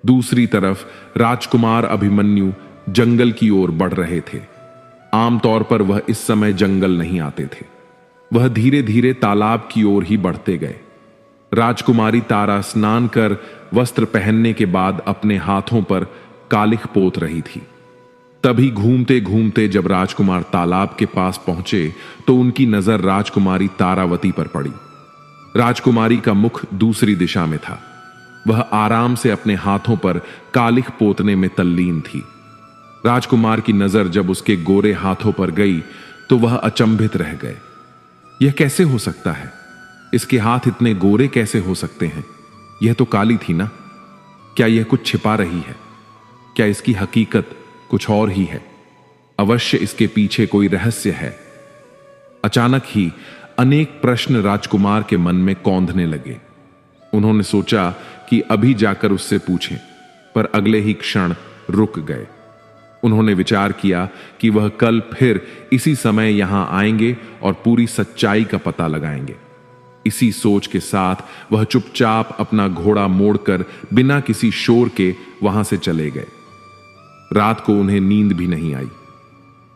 दूसरी तरफ राजकुमार अभिमन्यु जंगल की ओर बढ़ रहे थे। आमतौर पर वह इस समय जंगल नहीं आते थे। वह धीरे धीरे तालाब की ओर ही बढ़ते गए। राजकुमारी तारा स्नान कर वस्त्र पहनने के बाद अपने हाथों पर कालिख पोत रही थी। तभी घूमते घूमते जब राजकुमार तालाब के पास पहुंचे तो उनकी नजर राजकुमारी तारावती पर पड़ी। राजकुमारी का मुख दूसरी दिशा में था। वह आराम से अपने हाथों पर कालिख पोतने में तल्लीन थी। राजकुमार की नजर जब उसके गोरे हाथों पर गई तो वह अचंभित रह गए। यह कैसे हो सकता है? इसके हाथ इतने गोरे कैसे हो सकते हैं? यह तो काली थी ना। क्या यह कुछ छिपा रही है? क्या इसकी हकीकत कुछ और ही है? अवश्य इसके पीछे कोई रहस्य है। अचानक ही अनेक प्रश्न राजकुमार के मन में कौंधने लगे। उन्होंने सोचा कि अभी जाकर उससे पूछें, पर अगले ही क्षण रुक गए। उन्होंने विचार किया कि वह कल फिर इसी समय यहां आएंगे और पूरी सच्चाई का पता लगाएंगे। इसी सोच के साथ वह चुपचाप अपना घोड़ा मोड़कर बिना किसी शोर के वहां से चले गए। रात को उन्हें नींद भी नहीं आई।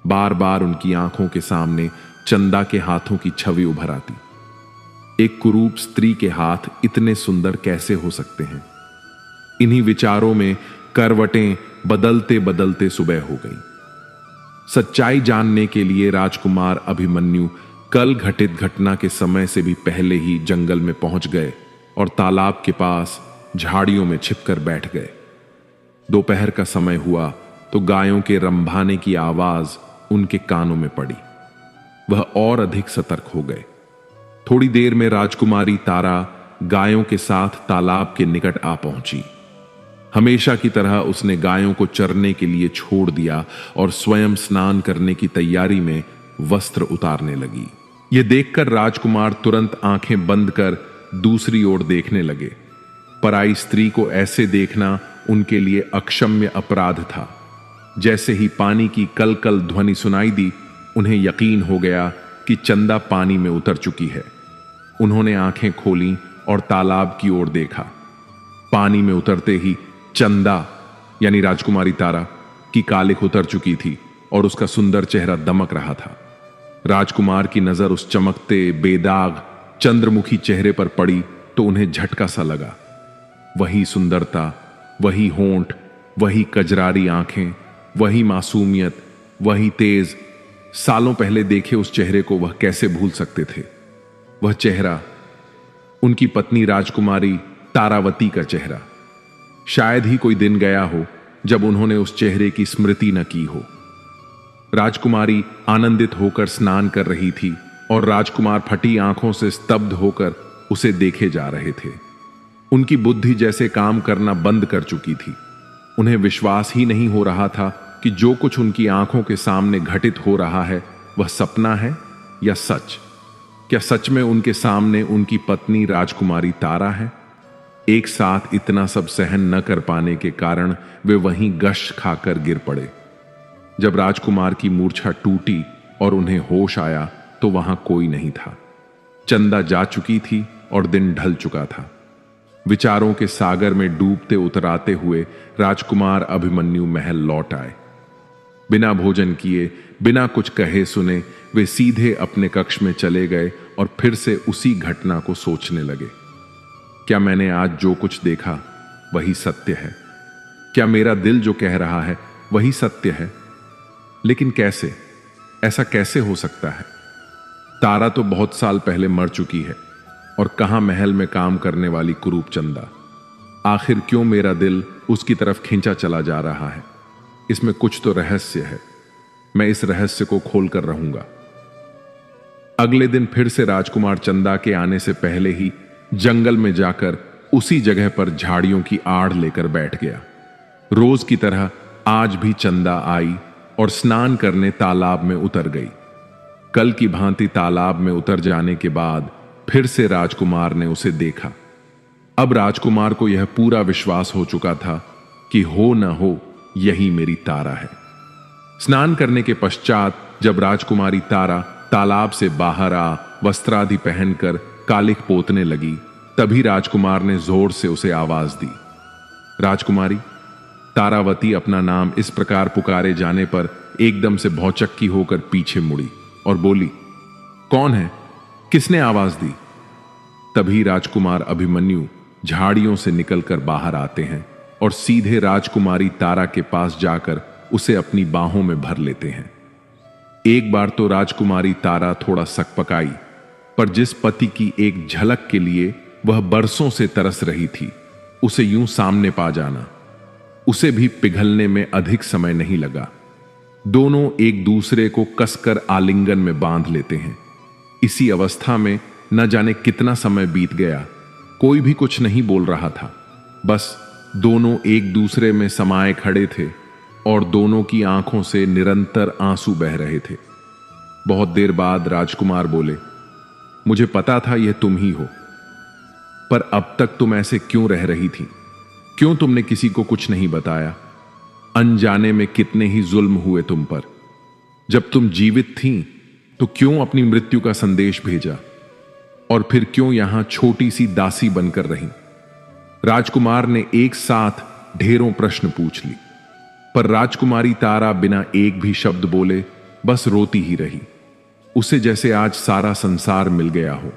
बार बार उनकी आंखों के सामने चंदा के हाथों की छवि उभर आती। एक कुरूप स्त्री के हाथ इतने सुंदर कैसे हो सकते हैं? इन्हीं विचारों में करवटें बदलते बदलते सुबह हो गई। सच्चाई जानने के लिए राजकुमार अभिमन्यु कल घटित घटना के समय से भी पहले ही जंगल में पहुंच गए और तालाब के पास झाड़ियों में छिपकर बैठ गए। दोपहर का समय हुआ तो गायों के रंभाने की आवाज उनके कानों में पड़ी। वह और अधिक सतर्क हो गए। थोड़ी देर में राजकुमारी तारा गायों के साथ तालाब के निकट आ पहुंची। हमेशा की तरह उसने गायों को चरने के लिए छोड़ दिया और स्वयं स्नान करने की तैयारी में वस्त्र उतारने लगी। यह देखकर राजकुमार तुरंत आंखें बंद कर दूसरी ओर देखने लगे। पराई स्त्री को ऐसे देखना उनके लिए अक्षम्य अपराध था। जैसे ही पानी की कल कल ध्वनि सुनाई दी, उन्हें यकीन हो गया कि चंदा पानी में उतर चुकी है। उन्होंने आंखें खोलीं और तालाब की ओर देखा। पानी में उतरते ही चंदा यानी राजकुमारी तारा की कालिख उतर चुकी थी और उसका सुंदर चेहरा दमक रहा था। राजकुमार की नजर उस चमकते बेदाग चंद्रमुखी चेहरे पर पड़ी तो उन्हें झटका सा लगा। वही सुंदरता, वही होंठ, वही कजरारी आंखें, वही मासूमियत, वही तेज। सालों पहले देखे उस चेहरे को वह कैसे भूल सकते थे। वह चेहरा उनकी पत्नी राजकुमारी तारावती का चेहरा। शायद ही कोई दिन गया हो जब उन्होंने उस चेहरे की स्मृति न की हो। राजकुमारी आनंदित होकर स्नान कर रही थी और राजकुमार फटी आंखों से स्तब्ध होकर उसे देखे जा रहे थे। उनकी बुद्धि जैसे काम करना बंद कर चुकी थी। उन्हें विश्वास ही नहीं हो रहा था कि जो कुछ उनकी आंखों के सामने घटित हो रहा है वह सपना है या सच। क्या सच में उनके सामने उनकी पत्नी राजकुमारी तारा है? एक साथ इतना सब सहन न कर पाने के कारण वे वहीं गश खाकर गिर पड़े। जब राजकुमार की मूर्छा टूटी और उन्हें होश आया तो वहां कोई नहीं था। चंदा जा चुकी थी और दिन ढल चुका था। विचारों के सागर में डूबते उतराते हुए राजकुमार अभिमन्यु महल लौट आए। बिना भोजन किए, बिना कुछ कहे सुने वे सीधे अपने कक्ष में चले गए और फिर से उसी घटना को सोचने लगे। क्या मैंने आज जो कुछ देखा वही सत्य है? क्या मेरा दिल जो कह रहा है वही सत्य है? लेकिन कैसे? ऐसा कैसे हो सकता है? तारा तो बहुत साल पहले मर चुकी है और कहां महल में काम करने वाली कुरूप चंदा। आखिर क्यों मेरा दिल उसकी तरफ खींचा चला जा रहा है? इसमें कुछ तो रहस्य है। मैं इस रहस्य को खोलकर रहूंगा। अगले दिन फिर से राजकुमार चंदा के आने से पहले ही जंगल में जाकर उसी जगह पर झाड़ियों की आड़ लेकर बैठ गया। रोज की तरह आज भी चंदा आई और स्नान करने तालाब में उतर गई। कल की भांति तालाब में उतर जाने के बाद फिर से राजकुमार ने उसे देखा। अब राजकुमार को यह पूरा विश्वास हो चुका था कि हो न हो यही मेरी तारा है। स्नान करने के पश्चात जब राजकुमारी तारा तालाब से बाहर आ वस्त्रादि पहनकर कालिख पोतने लगी, तभी राजकुमार ने जोर से उसे आवाज दी। राजकुमारी तारावती अपना नाम इस प्रकार पुकारे जाने पर एकदम से भौचक्की होकर पीछे मुड़ी और बोली, कौन है? किसने आवाज दी? तभी राजकुमार अभिमन्यु झाड़ियों से निकलकर बाहर आते हैं और सीधे राजकुमारी तारा के पास जाकर उसे अपनी बाहों में भर लेते हैं। एक बार तो राजकुमारी तारा थोड़ा सकपकाई, पर जिस पति की एक झलक के लिए वह बरसों से तरस रही थी, उसे यूं सामने पा जाना, उसे भी पिघलने में अधिक समय नहीं लगा। दोनों एक दूसरे को कसकर आलिंगन में बांध लेते हैं। इसी अवस्था में न जाने कितना समय बीत गया। कोई भी कुछ नहीं बोल रहा था, बस दोनों एक दूसरे में समाये खड़े थे और दोनों की आंखों से निरंतर आंसू बह रहे थे। बहुत देर बाद राजकुमार बोले, मुझे पता था यह तुम ही हो, पर अब तक तुम ऐसे क्यों रह रही थी? क्यों तुमने किसी को कुछ नहीं बताया? अनजाने में कितने ही जुल्म हुए तुम पर। जब तुम जीवित थीं तो क्यों अपनी मृत्यु का संदेश भेजा और फिर क्यों यहां छोटी सी दासी बनकर रही? राजकुमार ने एक साथ ढेरों प्रश्न पूछ ली, पर राजकुमारी तारा बिना एक भी शब्द बोले बस रोती ही रही। उसे जैसे आज सारा संसार मिल गया हो।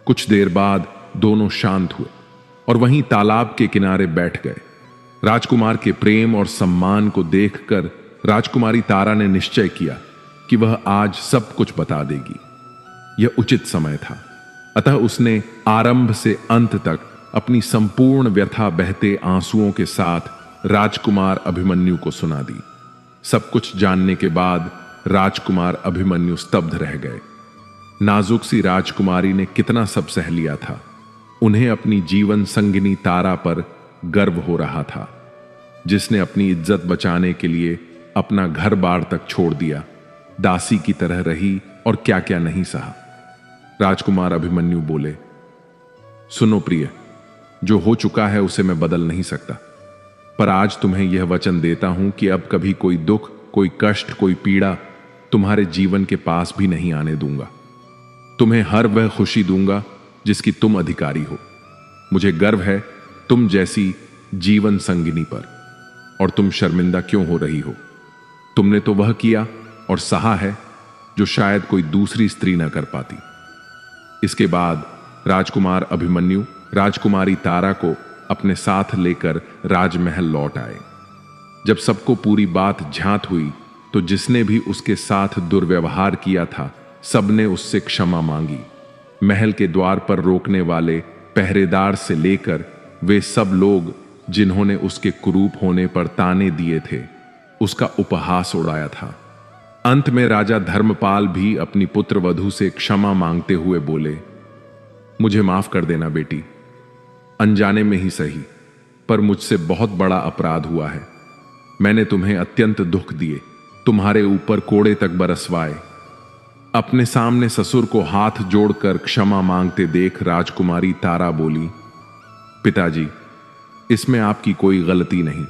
कुछ देर बाद दोनों शांत हुए और वहीं तालाब के किनारे बैठ गए। राजकुमार के प्रेम और सम्मान को देखकर राजकुमारी तारा ने निश्चय किया कि वह आज सब कुछ बता देगी। यह उचित समय था, अतः उसने आरंभ से अंत तक अपनी संपूर्ण व्यथा बहते आंसुओं के साथ राजकुमार अभिमन्यु को सुना दी। सब कुछ जानने के बाद राजकुमार अभिमन्यु स्तब्ध रह गए। नाजुक सी राजकुमारी ने कितना सब सह लिया था। उन्हें अपनी जीवन संगिनी तारा पर गर्व हो रहा था, जिसने अपनी इज्जत बचाने के लिए अपना घर बार तक छोड़ दिया, दासी की तरह रही और क्या क्या नहीं सहा। राजकुमार अभिमन्यु बोले, सुनो प्रिय, जो हो चुका है उसे मैं बदल नहीं सकता, पर आज तुम्हें यह वचन देता हूं कि अब कभी कोई दुख, कोई कष्ट, कोई पीड़ा तुम्हारे जीवन के पास भी नहीं आने दूंगा। तुम्हें हर वह खुशी दूंगा जिसकी तुम अधिकारी हो। मुझे गर्व है तुम जैसी जीवन संगिनी पर, और तुम शर्मिंदा क्यों हो रही हो? तुमने तो वह किया और सहा है जो शायद कोई दूसरी स्त्री न कर पाती। इसके बाद राजकुमार अभिमन्यु राजकुमारी तारा को अपने साथ लेकर राजमहल लौट आए। जब सबको पूरी बात झांत हुई तो जिसने भी उसके साथ दुर्व्यवहार किया था सबने उससे क्षमा मांगी। महल के द्वार पर रोकने वाले पहरेदार से लेकर वे सब लोग जिन्होंने उसके कुरूप होने पर ताने दिए थे, उसका उपहास उड़ाया था। अंत में राजा धर्मपाल भी अपनी पुत्र वधू से क्षमा मांगते हुए बोले, मुझे माफ कर देना बेटी, अनजाने में ही सही, पर मुझसे बहुत बड़ा अपराध हुआ है। मैंने तुम्हें अत्यंत दुख दिए, तुम्हारे ऊपर कोड़े तक बरसवाए। अपने सामने ससुर को हाथ जोड़कर क्षमा मांगते देख राजकुमारी तारा बोली, पिताजी, इसमें आपकी कोई गलती नहीं।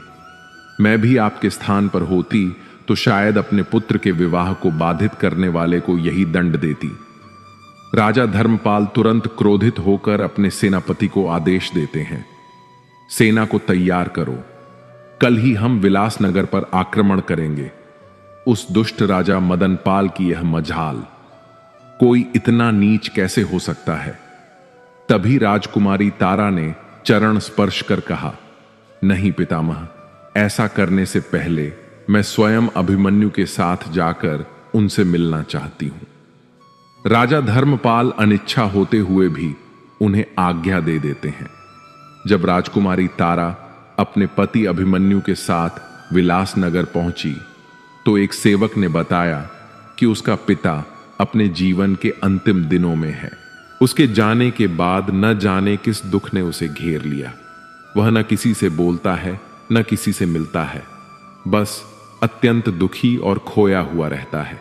मैं भी आपके स्थान पर होती तो शायद अपने पुत्र के विवाह को बाधित करने वाले को यही दंड देती। राजा धर्मपाल तुरंत क्रोधित होकर अपने सेनापति को आदेश देते हैं, सेना को तैयार करो, कल ही हम विलासनगर पर आक्रमण करेंगे। उस दुष्ट राजा मदनपाल की यह मजाल, कोई इतना नीच कैसे हो सकता है? तभी राजकुमारी तारा ने चरण स्पर्श कर कहा, नहीं पितामह, ऐसा करने से पहले मैं स्वयं अभिमन्यु के साथ जाकर उनसे मिलना चाहती हूं। राजा धर्मपाल अनिच्छा होते हुए भी उन्हें आज्ञा दे देते हैं। जब राजकुमारी तारा अपने पति अभिमन्यु के साथ विलासनगर पहुंची तो एक सेवक ने बताया कि उसका पिता अपने जीवन के अंतिम दिनों में है। उसके जाने के बाद न जाने किस दुख ने उसे घेर लिया। वह न किसी से बोलता है, न किसी से मिलता है, बस अत्यंत दुखी और खोया हुआ रहता है।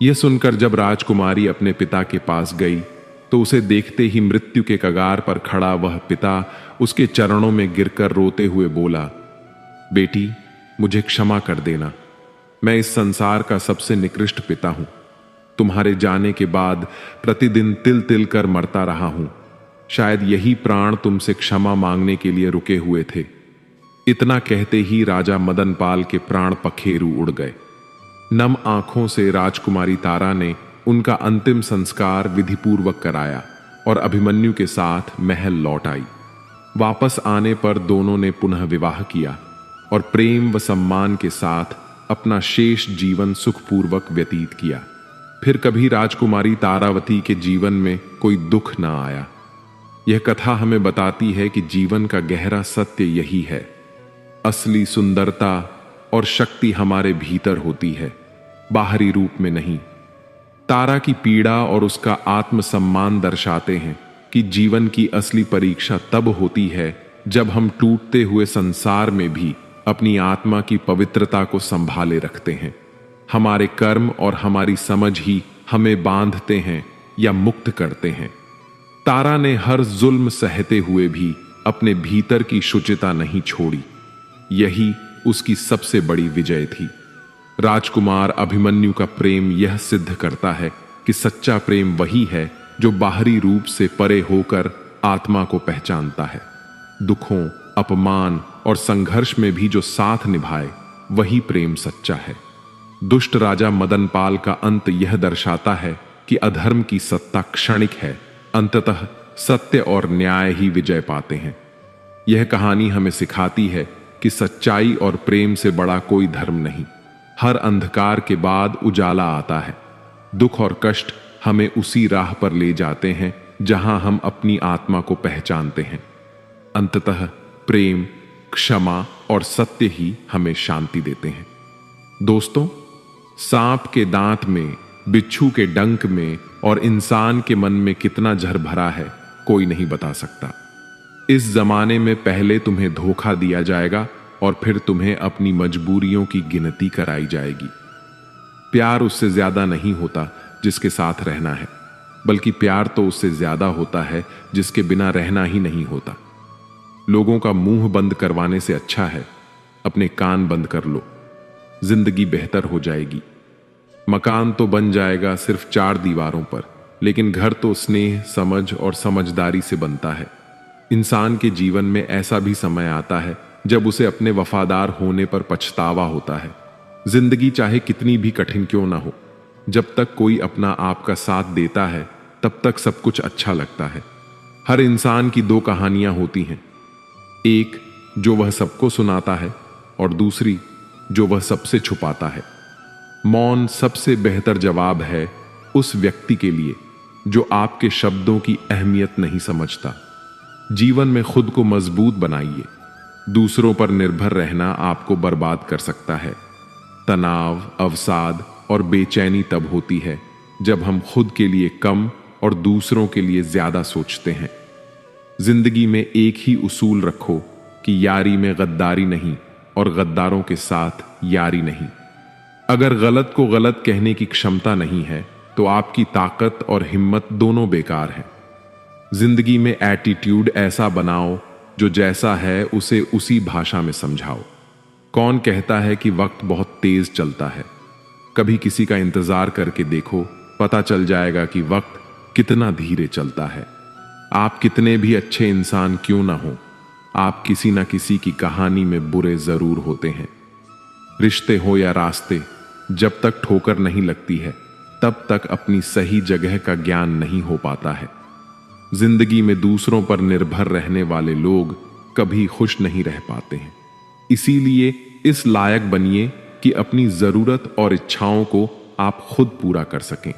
यह सुनकर जब राजकुमारी अपने पिता के पास गई तो उसे देखते ही मृत्यु के कगार पर खड़ा वह पिता उसके चरणों में गिरकर रोते हुए बोला, बेटी, मुझे क्षमा कर देना, मैं इस संसार का सबसे निकृष्ट पिता हूं। तुम्हारे जाने के बाद प्रतिदिन तिल तिल कर मरता रहा हूं। शायद यही प्राण तुमसे क्षमा मांगने के लिए रुके हुए थे। इतना कहते ही राजा मदनपाल के प्राण पखेरु उड़ गए। नम आंखों से राजकुमारी तारा ने उनका अंतिम संस्कार विधिपूर्वक कराया और अभिमन्यु के साथ महल लौट आई। वापस आने पर दोनों ने पुनः विवाह किया और प्रेम व सम्मान के साथ अपना शेष जीवन सुखपूर्वक व्यतीत किया। फिर कभी राजकुमारी तारावती के जीवन में कोई दुख न आया। यह कथा हमें बताती है कि जीवन का गहरा सत्य यही है, असली सुंदरता और शक्ति हमारे भीतर होती है, बाहरी रूप में नहीं। तारा की पीड़ा और उसका आत्मसम्मान दर्शाते हैं कि जीवन की असली परीक्षा तब होती है जब हम टूटते हुए संसार में भी अपनी आत्मा की पवित्रता को संभाले रखते हैं। हमारे कर्म और हमारी समझ ही हमें बांधते हैं या मुक्त करते हैं। तारा ने हर जुल्म सहते हुए भी अपने भीतर की शुचिता नहीं छोड़ी। यही उसकी सबसे बड़ी विजय थी। राजकुमार अभिमन्यु का प्रेम यह सिद्ध करता है कि सच्चा प्रेम वही है जो बाहरी रूप से परे होकर आत्मा को पहचानता है। दुखों, अपमान और संघर्ष में भी जो साथ निभाए वही प्रेम सच्चा है। दुष्ट राजा मदनपाल का अंत यह दर्शाता है कि अधर्म की सत्ता क्षणिक है, अंततः सत्य और न्याय ही विजय पाते हैं। यह कहानी हमें सिखाती है कि सच्चाई और प्रेम से बड़ा कोई धर्म नहीं। हर अंधकार के बाद उजाला आता है। दुख और कष्ट हमें उसी राह पर ले जाते हैं जहां हम अपनी आत्मा को पहचानते हैं। अंततः प्रेम, क्षमा और सत्य ही हमें शांति देते हैं। दोस्तों, सांप के दांत में, बिच्छू के डंक में और इंसान के मन में कितना जहर भरा है कोई नहीं बता सकता। इस जमाने में पहले तुम्हें धोखा दिया जाएगा और फिर तुम्हें अपनी मजबूरियों की गिनती कराई जाएगी। प्यार उससे ज्यादा नहीं होता जिसके साथ रहना है, बल्कि प्यार तो उससे ज्यादा होता है जिसके बिना रहना ही नहीं होता। लोगों का मुंह बंद करवाने से अच्छा है अपने कान बंद कर लो, जिंदगी बेहतर हो जाएगी। मकान तो बन जाएगा सिर्फ 4 दीवारों पर, लेकिन घर तो स्नेह, समझ और समझदारी से बनता है। इंसान के जीवन में ऐसा भी समय आता है जब उसे अपने वफादार होने पर पछतावा होता है। जिंदगी चाहे कितनी भी कठिन क्यों ना हो, जब तक कोई अपना आप का साथ देता है तब तक सब कुछ अच्छा लगता है। हर इंसान की 2 कहानियां होती हैं, एक जो वह सबको सुनाता है और दूसरी जो वह सबसे छुपाता है। मौन सबसे बेहतर जवाब है उस व्यक्ति के लिए जो आपके शब्दों की अहमियत नहीं समझता। जीवन में खुद को मजबूत बनाइए। दूसरों पर निर्भर रहना आपको बर्बाद कर सकता है। तनाव, अवसाद और बेचैनी तब होती है जब हम खुद के लिए कम और दूसरों के लिए ज्यादा सोचते हैं। जिंदगी में एक ही उसूल रखो कि यारी में गद्दारी नहीं और गद्दारों के साथ यारी नहीं। अगर गलत को गलत कहने की क्षमता नहीं है तो आपकी ताकत और हिम्मत दोनों बेकार हैं। जिंदगी में एटीट्यूड ऐसा बनाओ जो जैसा है उसे उसी भाषा में समझाओ। कौन कहता है कि वक्त बहुत तेज चलता है? कभी किसी का इंतजार करके देखो, पता चल जाएगा कि वक्त कितना धीरे चलता है। आप कितने भी अच्छे इंसान क्यों ना हो, आप किसी ना किसी की कहानी में बुरे जरूर होते हैं। रिश्ते हो या रास्ते, जब तक ठोकर नहीं लगती है तब तक अपनी सही जगह का ज्ञान नहीं हो पाता है। जिंदगी में दूसरों पर निर्भर रहने वाले लोग कभी खुश नहीं रह पाते हैं। इसीलिए इस लायक बनिए कि अपनी जरूरत और इच्छाओं को आप खुद पूरा कर सकें।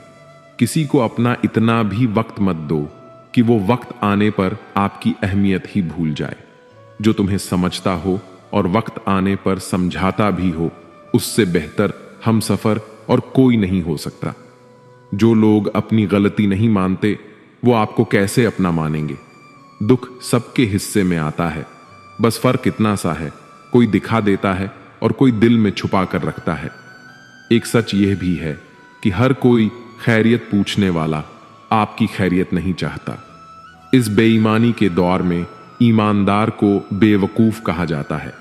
किसी को अपना इतना भी वक्त मत दो कि वो वक्त आने पर आपकी अहमियत ही भूल जाए। जो तुम्हें समझता हो और वक्त आने पर समझाता भी हो, उससे बेहतर हमसफर और कोई नहीं हो सकता। जो लोग अपनी गलती नहीं मानते वो आपको कैसे अपना मानेंगे? दुख सबके हिस्से में आता है, बस फर्क इतना सा है, कोई दिखा देता है और कोई दिल में छुपा कर रखता है। एक सच यह भी है कि हर कोई खैरियत पूछने वाला आपकी खैरियत नहीं चाहता। इस बेईमानी के दौर में ईमानदार को बेवकूफ कहा जाता है।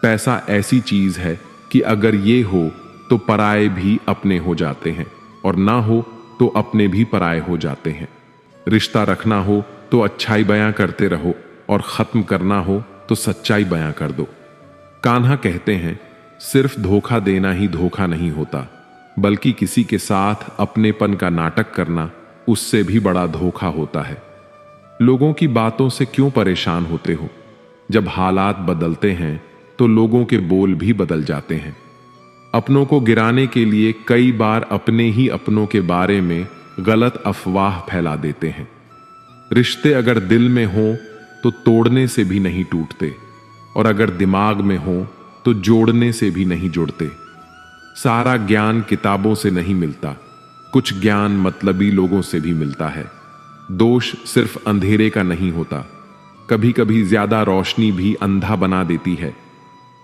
पैसा ऐसी चीज है कि अगर ये हो तो पराये भी अपने हो जाते हैं और ना हो तो अपने भी पराये हो जाते हैं। रिश्ता रखना हो तो अच्छाई बयां करते रहो और खत्म करना हो तो सच्चाई बयां कर दो। कान्हा कहते हैं, सिर्फ धोखा देना ही धोखा नहीं होता, बल्कि किसी के साथ अपनेपन का नाटक करना उससे भी बड़ा धोखा होता है। लोगों की बातों से क्यों परेशान होते हो? जब हालात बदलते हैं तो लोगों के बोल भी बदल जाते हैं। अपनों को गिराने के लिए कई बार अपने ही अपनों के बारे में गलत अफवाह फैला देते हैं। रिश्ते अगर दिल में हो तो तोड़ने से भी नहीं टूटते, और अगर दिमाग में हो तो जोड़ने से भी नहीं जुड़ते। सारा ज्ञान किताबों से नहीं मिलता, कुछ ज्ञान मतलबी लोगों से भी मिलता है। दोष सिर्फ अंधेरे का नहीं होता, कभी कभी ज्यादा रोशनी भी अंधा बना देती है।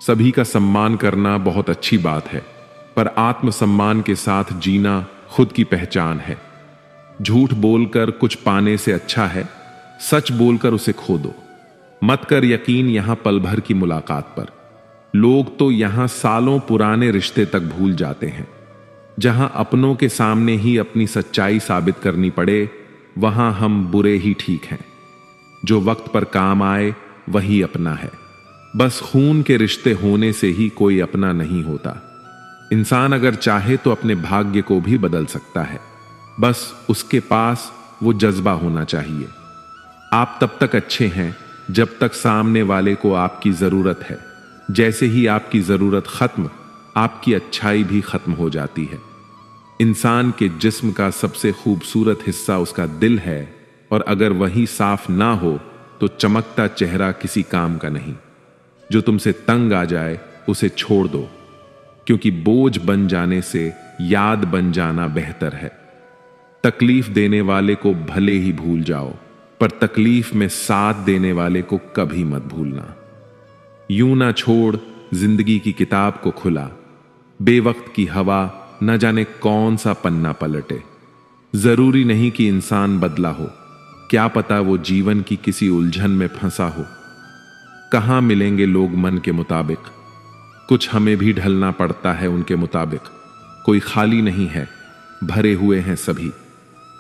सभी का सम्मान करना बहुत अच्छी बात है, पर आत्मसम्मान के साथ जीना खुद की पहचान है। झूठ बोलकर कुछ पाने से अच्छा है सच बोलकर उसे खो दो। मत कर यकीन यहां पल भर की मुलाकात पर। लोग तो यहां सालों पुराने रिश्ते तक भूल जाते हैं। जहां अपनों के सामने ही अपनी सच्चाई साबित करनी पड़े, वहां हम बुरे ही ठीक हैं। जो वक्त पर काम आए वही अपना है। बस खून के रिश्ते होने से ही कोई अपना नहीं होता। इंसान अगर चाहे तो अपने भाग्य को भी बदल सकता है, बस उसके पास वो जज्बा होना चाहिए। आप तब तक अच्छे हैं जब तक सामने वाले को आपकी जरूरत है। जैसे ही आपकी जरूरत खत्म, आपकी अच्छाई भी खत्म हो जाती है। इंसान के जिस्म का सबसे खूबसूरत हिस्सा उसका दिल है, और अगर वही साफ ना हो तो चमकता चेहरा किसी काम का नहीं। जो तुमसे तंग आ जाए उसे छोड़ दो, क्योंकि बोझ बन जाने से याद बन जाना बेहतर है। तकलीफ देने वाले को भले ही भूल जाओ, पर तकलीफ में साथ देने वाले को कभी मत भूलना। यूं ना छोड़ जिंदगी की किताब को खुला, बेवक्त की हवा न जाने कौन सा पन्ना पलटे। जरूरी नहीं कि इंसान बदला हो, क्या पता वो जीवन की किसी उलझन में फंसा हो। कहाँ मिलेंगे लोग मन के मुताबिक। कुछ हमें भी ढलना पड़ता है उनके मुताबिक। कोई खाली नहीं है, भरे हुए हैं सभी।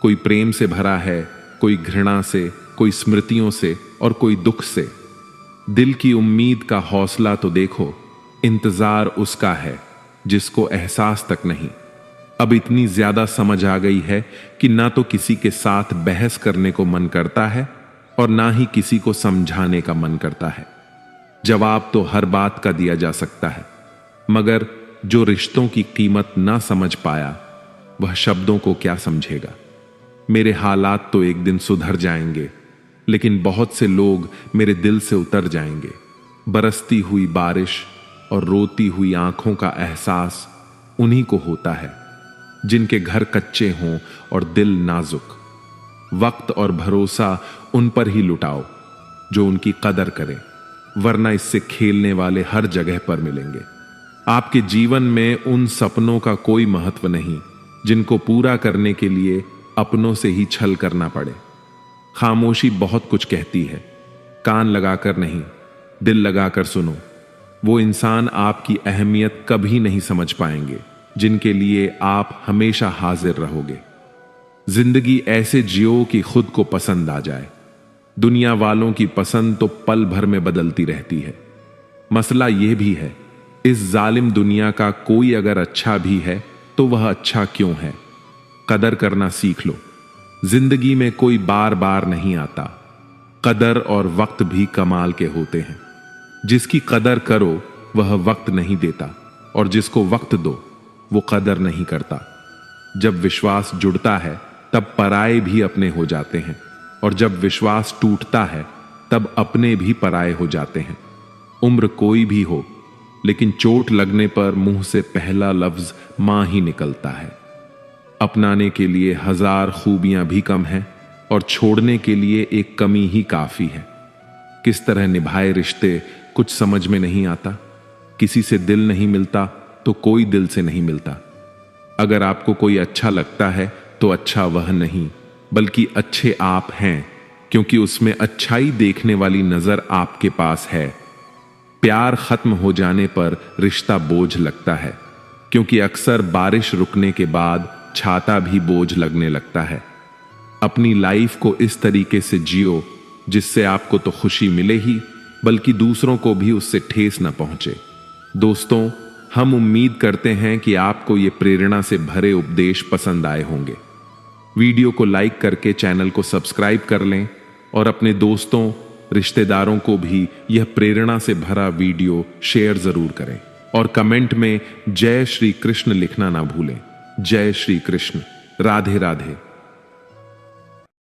कोई प्रेम से भरा है, कोई घृणा से, कोई स्मृतियों से और कोई दुख से। दिल की उम्मीद का हौसला तो देखो, इंतजार उसका है जिसको एहसास तक नहीं। अब इतनी ज्यादा समझ आ गई है कि ना तो किसी के साथ बहस करने को मन करता है और ना ही किसी को समझाने का मन करता है। जवाब तो हर बात का दिया जा सकता है, मगर जो रिश्तों की कीमत ना समझ पाया वह शब्दों को क्या समझेगा। मेरे हालात तो एक दिन सुधर जाएंगे, लेकिन बहुत से लोग मेरे दिल से उतर जाएंगे। बरसती हुई बारिश और रोती हुई आंखों का एहसास उन्हीं को होता है जिनके घर कच्चे हों और दिल नाजुक। वक्त और भरोसा उन पर ही लुटाओ जो उनकी कदर करें, वरना इससे खेलने वाले हर जगह पर मिलेंगे। आपके जीवन में उन सपनों का कोई महत्व नहीं जिनको पूरा करने के लिए अपनों से ही छल करना पड़े। खामोशी बहुत कुछ कहती है, कान लगाकर नहीं, दिल लगाकर सुनो। वो इंसान आपकी अहमियत कभी नहीं समझ पाएंगे जिनके लिए आप हमेशा हाजिर रहोगे। जिंदगी ऐसे जियो कि खुद को पसंद आ जाए। दुनिया वालों की पसंद तो पल भर में बदलती रहती है। मसला यह भी है, इस जालिम दुनिया का कोई अगर अच्छा भी है तो वह अच्छा क्यों है। कदर करना सीख लो। जिंदगी में कोई बार बार नहीं आता। कदर और वक्त भी कमाल के होते हैं। जिसकी कदर करो वह वक्त नहीं देता, और जिसको वक्त दो वो कदर नहीं करता। जब विश्वास जुड़ता है तब पराये भी अपने हो जाते हैं, और जब विश्वास टूटता है तब अपने भी पराये हो जाते हैं। उम्र कोई भी हो, लेकिन चोट लगने पर मुंह से पहला लफ्ज मां ही निकलता है। अपनाने के लिए हजार खूबियां भी कम हैं, और छोड़ने के लिए एक कमी ही काफी है। किस तरह निभाए रिश्ते कुछ समझ में नहीं आता। किसी से दिल नहीं मिलता तो कोई दिल से नहीं मिलता। अगर आपको कोई अच्छा लगता है तो अच्छा वह नहीं, बल्कि अच्छे आप हैं, क्योंकि उसमें अच्छाई देखने वाली नजर आपके पास है। प्यार खत्म हो जाने पर रिश्ता बोझ लगता है, क्योंकि अक्सर बारिश रुकने के बाद छाता भी बोझ लगने लगता है। अपनी लाइफ को इस तरीके से जियो जिससे आपको तो खुशी मिले ही, बल्कि दूसरों को भी उससे ठेस न पहुंचे। दोस्तों, हम उम्मीद करते हैं कि आपको ये प्रेरणा से भरे उपदेश पसंद आए होंगे। वीडियो को लाइक करके चैनल को सब्सक्राइब कर लें, और अपने दोस्तों, रिश्तेदारों को भी यह प्रेरणा से भरा वीडियो शेयर जरूर करें, और कमेंट में जय श्री कृष्ण लिखना ना भूलें। जय श्री कृष्ण। राधे राधे।